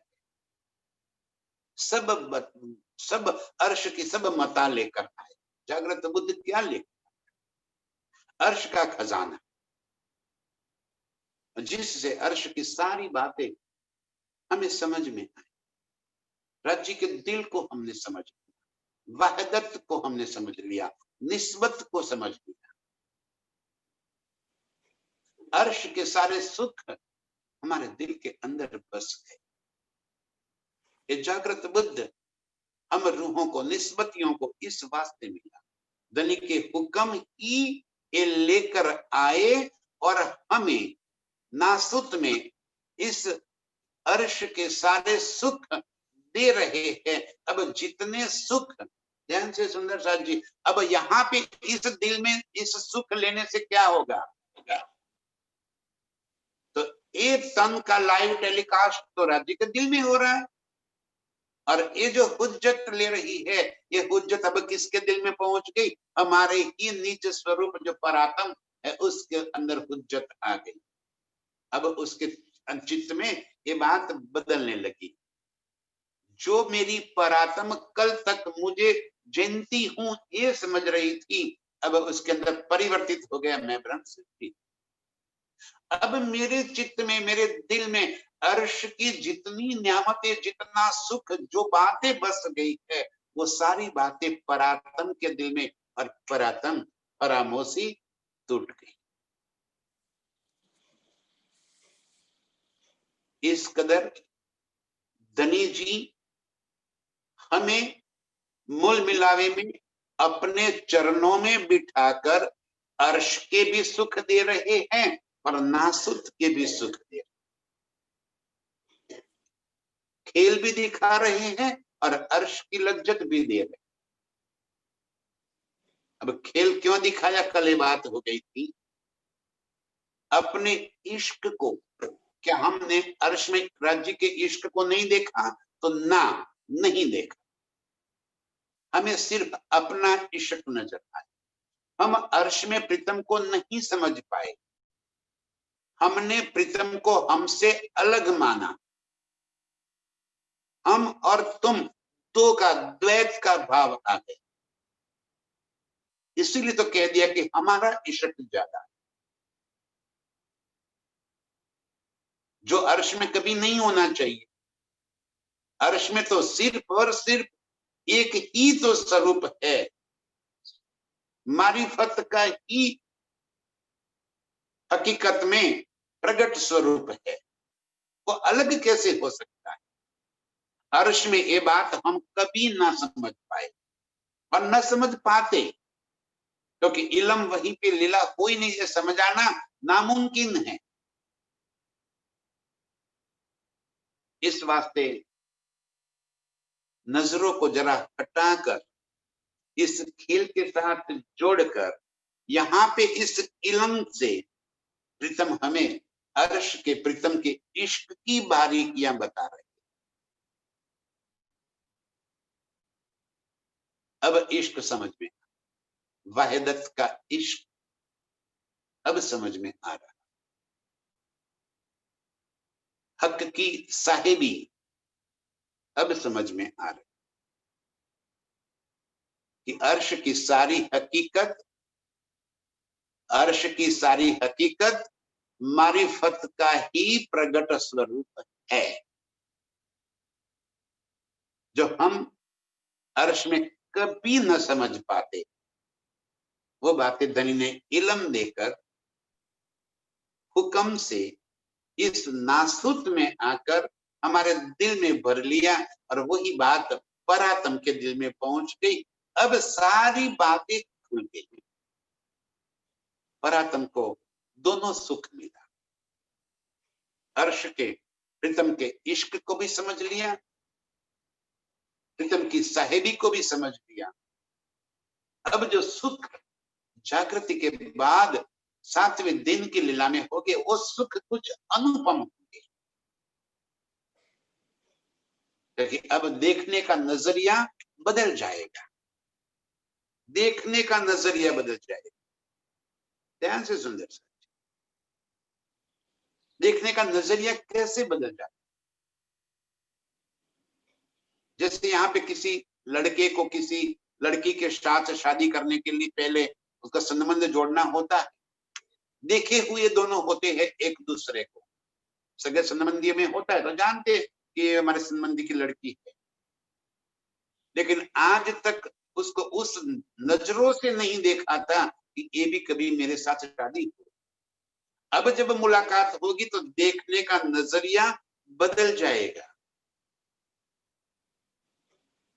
सब अर्श की सब मता लेकर आए। जागृत बुद्ध क्या लेकर? अर्श का खजाना, जिससे अर्श की सारी बातें हमें समझ में आई। राज्य के दिल को हमने समझ लिया, वहदत को हमने समझ लिया, निस्बत को समझ लिया। अर्श के सारे सुख हमारे दिल के अंदर बस गए। ये जागृत बुद्ध हम रूहों को, निस्बतियों को इस वास्ते मिला, धनी के हुक्म ही ये लेकर आए और हमें नासुत में इस अर्श के सारे सुख दे रहे हैं। अब जितने सुख, ध्यान से सुंदर साथ जी, अब यहाँ पे इस दिल में इस सुख लेने से क्या होगा? तो एक तन का लाइव टेलीकास्ट तो राज्य के दिल में हो रहा है, और ये जो हुज्जत ले रही है, ये हुज्जत अब किसके दिल में पहुंच गई? हमारे ही नीच स्वरूप जो परात्म है उसके अंदर हुज्जत आ गई। अब उसके चित्त में ये बात बदलने लगी। जो मेरी परात्म कल तक मुझे जयंती हूं ये समझ रही थी, अब उसके अंदर परिवर्तित हो गया मैं ब्रह्म सिद्धि। अब मेरे चित्त में, मेरे दिल में अर्श की जितनी न्यामतें, जितना सुख, जो बातें बस गई है, वो सारी बातें परात्म के दिल में, और परात्म परामोशी टूट गई। इस कदर धनी जी हमें मूल मिलावे में अपने चरणों में बिठाकर अर्श के भी सुख दे रहे हैं और नासुत के भी सुख दे रहे हैं। खेल भी दिखा रहे हैं और अर्श की लज्जत भी दे रहे हैं। अब खेल क्यों दिखाया? कल ये बात हो गई थी। अपने इश्क को, क्या हमने अर्श में राज्य के इश्क को नहीं देखा? तो ना, नहीं देखा। हमें सिर्फ अपना इश्क नजर आया। हम अर्श में प्रीतम को नहीं समझ पाए। हमने प्रीतम को हमसे अलग माना। हम और तुम दो का, द्वैत का भाव आ गया। इसीलिए तो कह दिया कि हमारा इश्क ज्यादा, जो अर्श में कभी नहीं होना चाहिए। अर्श में तो सिर्फ और सिर्फ एक ही तो स्वरूप है, मारिफत का ही हकीकत में प्रकट स्वरूप है। वो अलग कैसे हो सकता है? अर्श में ये बात हम कभी ना समझ पाए और न समझ पाते, क्योंकि इलम वहीं पे लीला हो ही नहीं, समझ आना नामुमकिन है। इस वास्ते नजरों को जरा हटाकर इस खेल के साथ जोड़कर यहाँ पे इस इलम से प्रीतम हमें अर्श के, प्रीतम के इश्क की बारीकियां बता रहे। अब इश्क समझ में, वाहिदत का इश्क अब समझ में आ रहा। हक की साहिबी अब समझ में आ रही कि अर्श की सारी हकीकत, अर्श की सारी हकीकत मारिफत का ही प्रगट स्वरूप है, जो हम अर्श में कभी न समझ पाते। वो बातें धनी ने इलम देकर हुक्म से इस नासुत में आकर हमारे दिल में भर लिया, और वही बात परात्म के दिल में पहुंच गई। अब सारी बातें खुल गई। परात्म को दोनों सुख मिला। अर्श के, प्रीतम के इश्क को भी समझ लिया, प्रीतम की साहेबी को भी समझ लिया। अब जो सुख जागृति के बाद 7वें दिन की लीला में हो गए, वो सुख कुछ अनुपम होंगे। क्योंकि अब देखने का नजरिया बदल जाएगा, देखने का नजरिया बदल जाएगा। ध्यान से सुंदर सा, देखने का नजरिया कैसे बदल जाता है? जैसे यहाँ पे किसी लड़के को किसी लड़की के साथ शादी करने के लिए पहले उसका संबंध जोड़ना होता है, देखे हुए दोनों होते हैं एक दूसरे को, सगे संबंधी में होता है तो जानते कि ये हमारे संबंधी की लड़की है, लेकिन आज तक उसको उस नजरों से नहीं देखा था कि ये भी कभी मेरे साथ शादी हो। अब जब मुलाकात होगी तो देखने का नजरिया बदल जाएगा।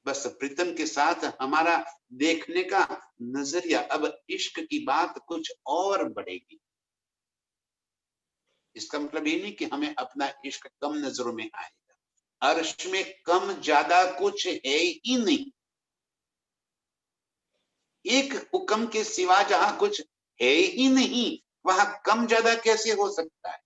बस प्रीतम के साथ हमारा देखने का नजरिया, अब इश्क की बात कुछ और बढ़ेगी। इसका मतलब ये नहीं कि हमें अपना इश्क कम नजरों में आएगा, अर्श में कम ज्यादा कुछ है ही नहीं। एक हुक्म के सिवा जहां कुछ है ही नहीं, वहां कम ज्यादा कैसे हो सकता है?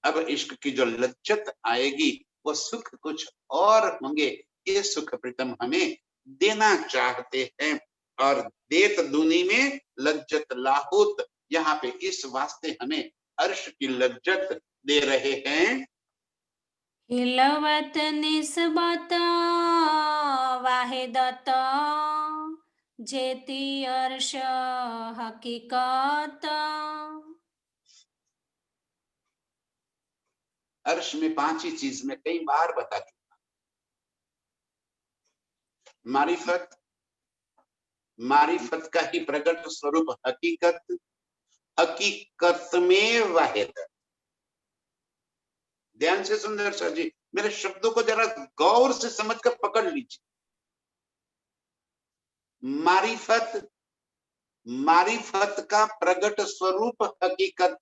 अब इश्क की जो लज्जत आएगी वो सुख कुछ और होंगे। ये सुख प्रीतम हमें देना चाहते हैं, और देत दुनी में लज्जत लाहुत, यहाँ पे इस वास्ते हमें अर्श की लज्जत दे रहे हैं। हिलवत निस्बत वाहिदत जेती अर्श हकीकत। अर्श में पांच ही चीज में कई बार बता चुका। मारिफत, मारिफत का ही प्रकट स्वरूप हकीकत, हकीकत में वाहिदत। ध्यान से सुंदर सर जी, मेरे शब्दों को जरा गौर से समझ कर पकड़ लीजिए। मारिफत, मारिफत का प्रकट स्वरूप हकीकत।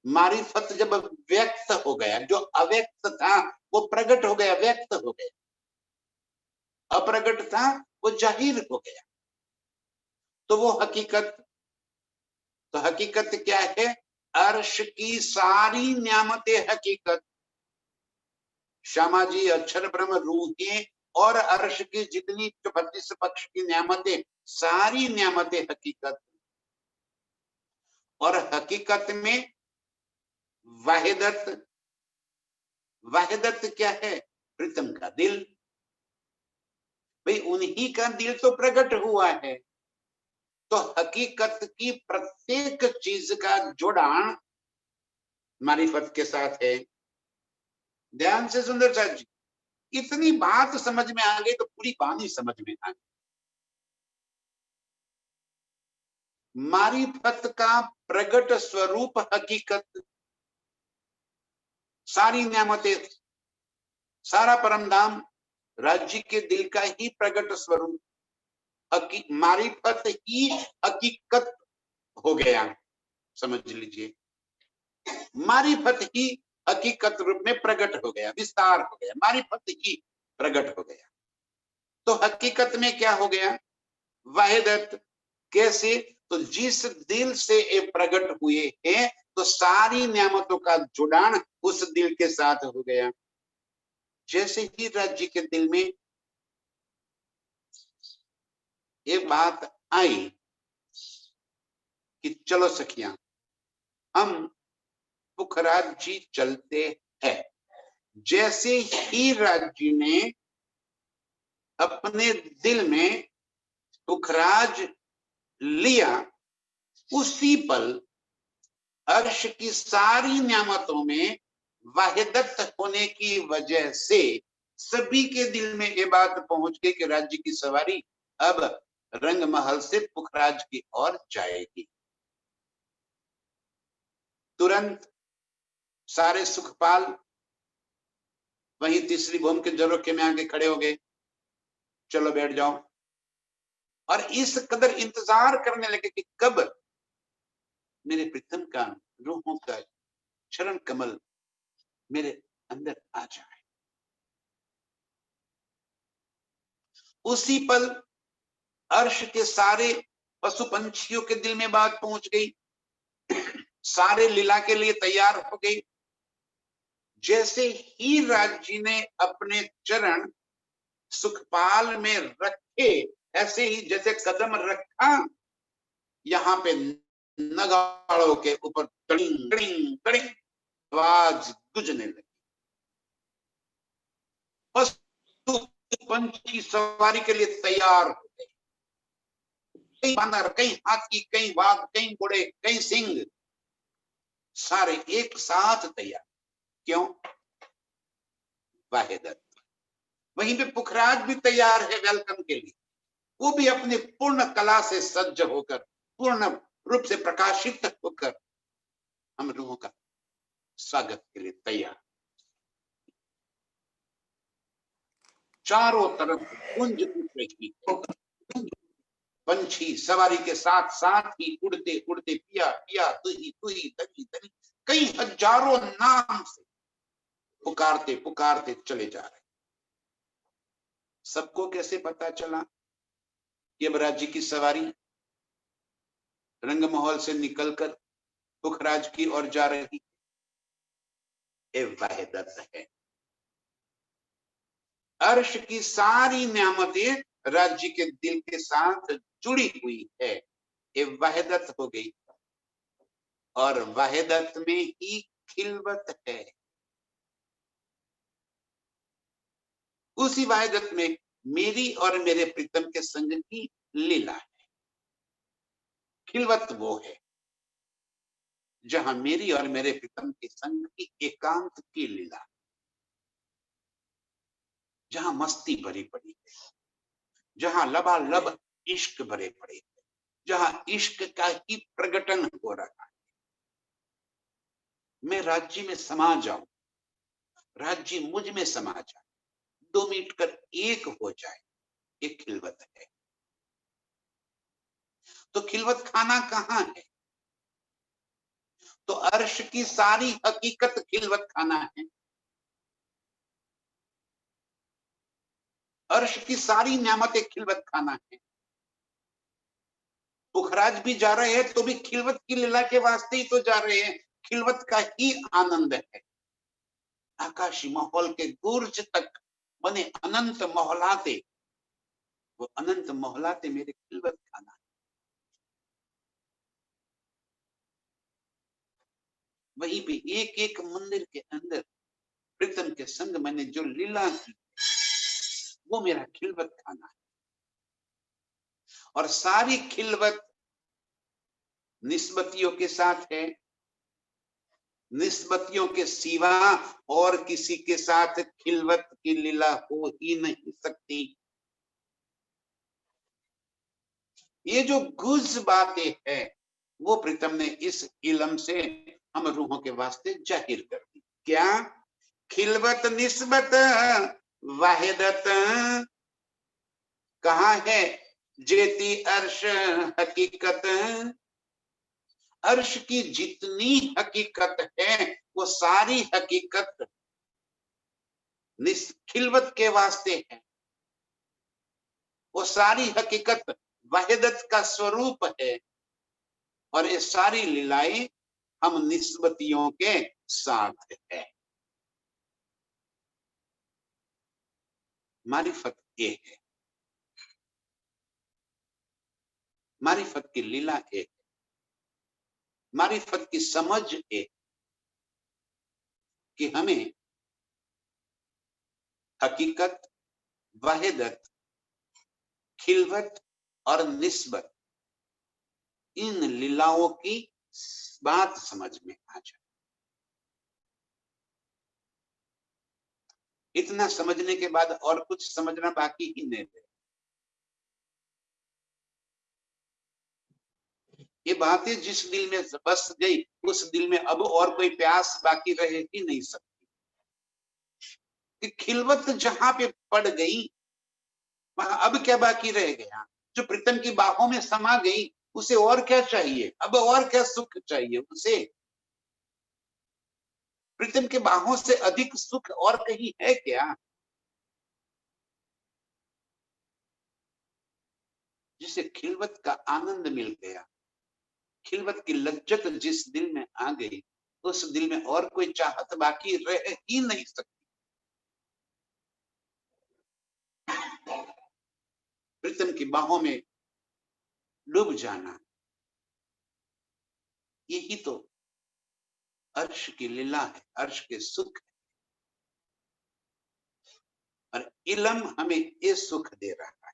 मारिफत जब व्यक्त हो गया, जो अव्यक्त था वो प्रकट हो गया, व्यक्त हो गया, अप्रगट था वो जाहिर हो गया, तो वो हकीकत। तो हकीकत क्या है? अर्श की सारी न्यामतें हकीकत। श्यामा जी, अक्षर ब्रह्म, रूहें और अर्श की जितनी 36 पक्ष की न्यामतें, सारी न्यामतें हकीकत। और हकीकत में वाहिदत, वाहिदत क्या है? प्रीतम का दिल। भाई उन्हीं का दिल तो प्रकट हुआ है, तो हकीकत की प्रत्येक चीज का जुड़ान मारिफत के साथ है। ध्यान से सुंदर साहब जी, इतनी बात समझ में आ गई तो पूरी कहानी समझ में आ गई। मारिफत का प्रकट स्वरूप हकीकत, सारी नियामतें, सारा परम धाम राज्य के दिल का ही प्रकट स्वरूप मारिफत ही हकीकत हो गया। समझ लीजिए, मारिफत ही हकीकत रूप में प्रकट हो गया, विस्तार हो गया, मारिफत ही प्रकट हो गया। तो हकीकत में क्या हो गया? वाहिदत। कैसे? तो जिस दिल से ये प्रकट हुए हैं, तो सारी नियामतों का जुड़ान उस दिल के साथ हो गया। जैसे ही राज्य के दिल में एक बात आई कि चलो सखियां, हम पुखराज जी चलते हैं। जैसे ही राज्य ने अपने दिल में पुखराज लिया, उसी पल अर्श की सारी नियामतों में वाहिदत होने की वजह से सभी के दिल में ये बात पहुंच गई कि राज्य की सवारी अब रंग महल से पुखराज की ओर जाएगी। तुरंत सारे सुखपाल वहीं तीसरी भूमि के झरोखे में आके खड़े हो गए, चलो बैठ जाओ। और इस कदर इंतजार करने लगे कि कब मेरे प्रीतम का रूहों का चरण कमल मेरे अंदर आ जाए। उसी पल अर्श के सारे पशु पंछियों के दिल में बात पहुंच गई, सारे लीला के लिए तैयार हो गई। जैसे ही राज्य ने अपने चरण सुखपाल में रखे, ऐसे ही जैसे कदम रखा, यहाँ पे नगाड़ों के ऊपर टड़िंग टड़िंग टड़िंग आवाज गूंजने लगी। बस पंछी सवारी के लिए तैयार हो गए। कई बानर, कई हाथी, कई बाघ, कई घोड़े, कई सिंह, सारे एक साथ तैयार। क्यों? वाहिदत। वहीं पे पुखराज भी तैयार है वेलकम के लिए। वो भी अपने पूर्ण कला से सज्ज होकर, पूर्ण रूप से प्रकाशित होकर हम रूहों का स्वागत के लिए तैयार। चारों तरफ गुंज उठ रही है। पंछी सवारी के साथ साथ ही उड़ते उड़ते पिया पिया तुही तुही तरी तरी कई हजारों नाम से पुकारते पुकारते चले जा रहे। सबको कैसे पता चला कि अब राज्य की सवारी रंगमहल से निकलकर पुखराज की ओर जा रही? ये वाहिदत है। अर्श की सारी नियामतें राज्य के दिल के साथ जुड़ी हुई है। ये वाहिदत हो गई, और वाहिदत में ही खिलवत है। उसी वाहिदत में मेरी और मेरे प्रीतम के संग की लीला है। खिलवत वो है जहां मेरी और मेरे प्रीतम के संग की एकांत की लीला, जहां मस्ती भरी पड़ी है, जहां लबालब इश्क भरे पड़े, जहां इश्क का ही प्रकटन हो रहा है। मैं राज्य में समा जाऊं, राज्य मुझ में समा जाए, दो मिनट कर एक हो जाए, ये खिलवत है। तो खिलवत खाना कहां है? तो अर्श की सारी हकीकत खिलवत खाना है। अर्श की सारी नियामतें खिलवत खाना है। पुखराज भी जा रहे हैं तो भी खिलवत की लीला के वास्ते ही तो जा रहे हैं। खिलवत का ही आनंद है। आकाशी माहौल के गुर्ज तक बने अनंत मोहलाते, वो अनंत मोहलाते मेरे खिलवत खाना है। वहीं पे एक एक मंदिर के अंदर प्रीतम के संग मैंने जो लीला की, वो मेरा खिलवत खाना है। और सारी खिलवत निस्बतियों के साथ है। निस्बतियों के सिवा और किसी के साथ खिलवत की लीला हो ही नहीं सकती। ये जो गुज बातें है, वो प्रीतम ने इस इलम से हम रूहों के वास्ते जाहिर कर दी। क्या? खिलवत निस्बत वाहिदत कहाँ है? जेती अर्श हकीकत। अर्श की जितनी हकीकत है, वो सारी हकीकत खिलवत के वास्ते है। वो सारी हकीकत वाहिदत का स्वरूप है। और ये सारी लीलाएं हम निस्बतियों के साथ है। मारिफत ये है, मारिफत की लीला एक, मारिफत की समझ एक, कि हमें हकीकत, वाहिदत, खिलवत और निस्बत, इन लीलाओं की बात समझ में आ जाए। इतना समझने के बाद और कुछ समझना बाकी ही नहीं है। ये बातें जिस दिल में बस गई, उस दिल में अब और कोई प्यास बाकी रह ही नहीं सकती। कि खिलवत जहां पे पड़ गई, वहां अब क्या बाकी रह गया? जो प्रीतम की बाहों में समा गई, उसे और क्या चाहिए? अब और क्या सुख चाहिए उसे? प्रीतम के बाहों से अधिक सुख और कहीं है क्या? जिसे खिलवत का आनंद मिल गया, खिलवत की लज्जत जिस दिल में आ गई, उस दिल में और कोई चाहत बाकी रह ही नहीं सकती। प्रीतम की बाहों में डूब जाना, यही तो अर्श की लीला है, अर्श के सुख है। और इलम हमें ये सुख दे रहा है।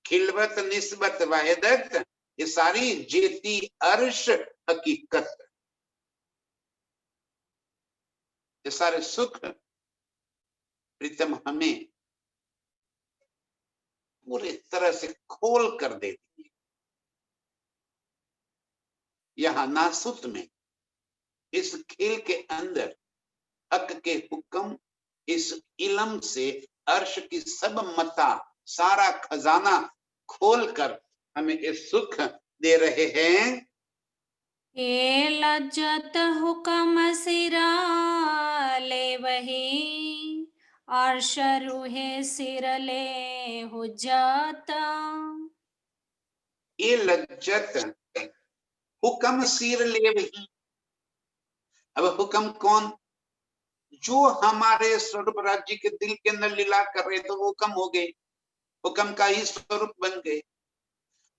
खिलवत निस्बत वाहिदत, ये सारी जेती अर्श हकीकत, ये सारे सुख प्रीतम हमें पूरी तरह से खोल कर देती है। यहां नासुत में, इस खेल के अंदर हक के हुक्म इस इलम से अर्श की सब मता, सारा खजाना खोलकर हमें ये सुख दे रहे हैं। ए लज्जत हुक्म सिरा ले वही, अर्श रूहे सिर ले हुज्जत। ये लज्जत हुक्म सिर ले वही। अब हुक्म कौन? जो हमारे स्वरूप राज्य के दिल के अंदर लीला कर रहे तो वो हुक्म हो गए, हुक्म का ही स्वरूप बन गए।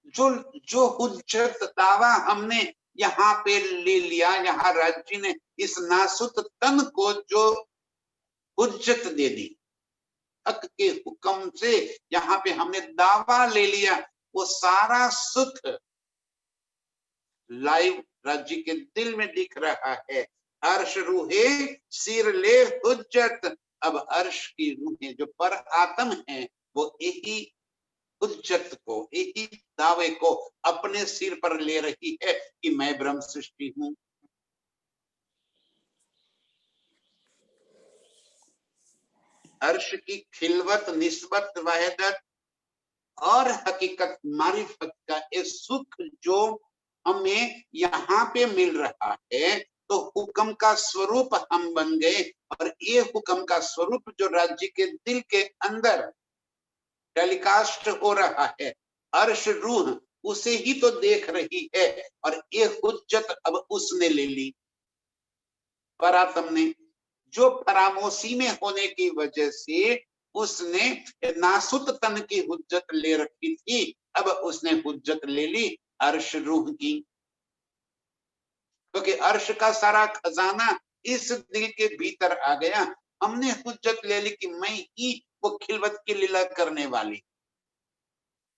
जो जो हुज्जत दावा हमने यहाँ पे ले लिया, यहाँ राज्य ने इस नासुत तन को जो हुज्जत दे दी, हक के हुक्म से यहाँ पे हमने दावा ले लिया, वो सारा सुख लाइव राज्य के दिल में दिख रहा है। अर्श रूहे सिर ले हुज्जत। अब अर्श की रूहें जो पर आत्म है, वो यही हुज्जत को, यही दावे को अपने सिर पर ले रही है कि मैं ब्रह्म सृष्टि हूं। अर्श की खिलवत निस्बत वहदत और हकीकत मारिफत का ये सुख जो हमें यहाँ पे मिल रहा है, तो हुक्म का स्वरूप हम बन गए। और ये हुक्म का स्वरूप जो राज्य के दिल के अंदर टेलीकास्ट हो रहा है, अर्श रूह उसे ही तो देख रही है। और ये हुज्जत अब उसने ले ली, परात्म ने, जो फरामोशी में होने की वजह से उसने नासुत तन की हुज्जत ले रखी थी, अब उसने हुज्जत ले ली अर्श रूह की। क्योंकि अर्श का सारा खजाना इस दिल के भीतर आ गया। हमने हुज्जत ले ली कि मैं ही वो खिलवत की लीला करने वाली,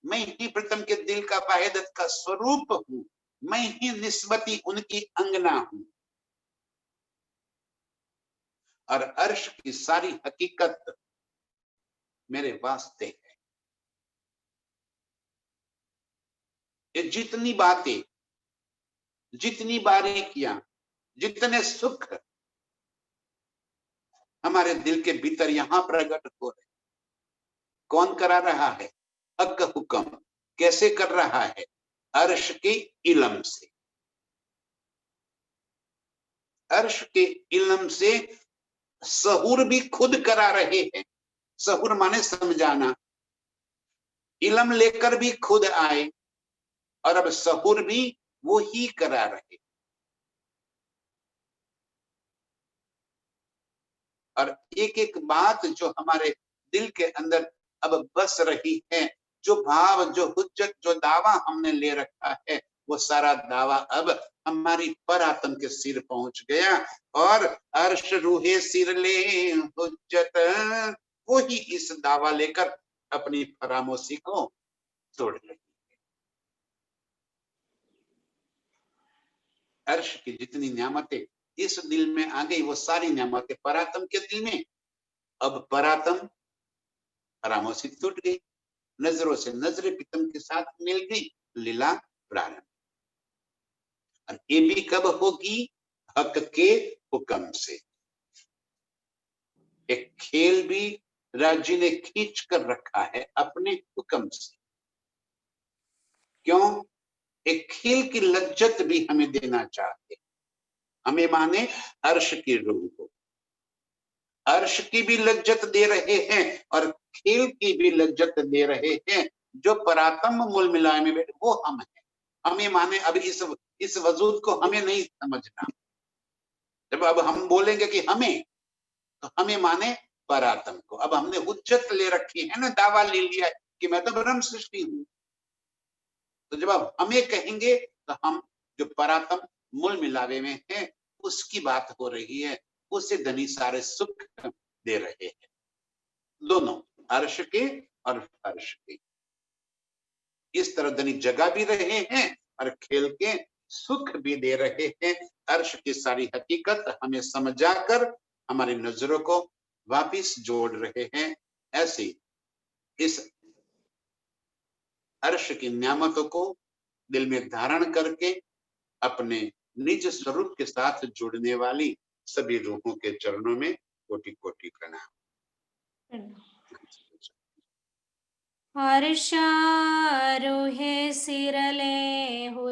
मैं ही प्रीतम के दिल का वाहिदत का स्वरूप हूं, मैं ही निस्बती उनकी अंगना हूं। और अर्श की सारी हकीकत मेरे वास्ते है। ये जितनी बातें, जितनी बारीकियां, जितने सुख हमारे दिल के भीतर यहां प्रकट हो रहे, कौन करा रहा है? हक हुक्म। कैसे कर रहा है? अर्श के इलम से। अर्श के इलम से सहूर भी खुद करा रहे हैं। सहूर माने समझाना। इलम लेकर भी खुद आए और अब सहूर भी वो ही करा रहे। और एक एक बात जो हमारे दिल के अंदर अब बस रही है, जो भाव, जो हुज्जत, जो दावा हमने ले रखा है, वो सारा दावा अब हमारी परात्म के सिर पहुंच गया। और अर्श रूहे सिर ले हुज्जत, वो ही इस दावा लेकर अपनी फरामोशी को तोड़ रही है। अर्श की जितनी नियामतें इस दिल में आ गई, वो सारी नियामतें परात्म के दिल में। अब परात्म फरामोशी टूट गई, नजरों से नजरें प्रीतम के साथ मिल गई, लीला प्रारंभ। और ये भी कब होगी? हक के हुक्म से। एक खेल भी राज्य ने खींच कर रखा है अपने हुक्म से। क्यों? एक खेल की लज्जत भी हमें देना चाहते, हमें माने अर्श की रूह को। अर्श की भी लज्जत दे रहे हैं और खेल की भी लज्जत दे रहे हैं। जो परात्म मूल मिलाए में बैठे वो हम हैं। हमें माने अब इस वजूद को हमें नहीं समझना। जब अब हम बोलेंगे कि हमें, तो हमें माने परात्म को। अब हमने हुज्जत ले रखी है ना, दावा ले लिया है कि मैं तो ब्रह्म सृष्टि हूं। तो जब आप हमें कहेंगे तो हम जो परात्म मूल मिलावे में है उसकी बात हो रही है, उससे धनी सारे सुख दे रहे हैं, दोनों अर्श के और फर्श के। इस तरह धनी जगा भी रहे हैं और खेल के सुख भी दे रहे हैं। अर्श की सारी हकीकत हमें समझाकर हमारी नजरों को वापिस जोड़ रहे हैं। ऐसे इस अर्श की नियामतों को दिल में धारण करके अपने निज स्वरूप के साथ जुड़ने वाली सभी रूहों के चरणों में कोटि कोटि प्रणाम। हर्षारुहे सिरले हो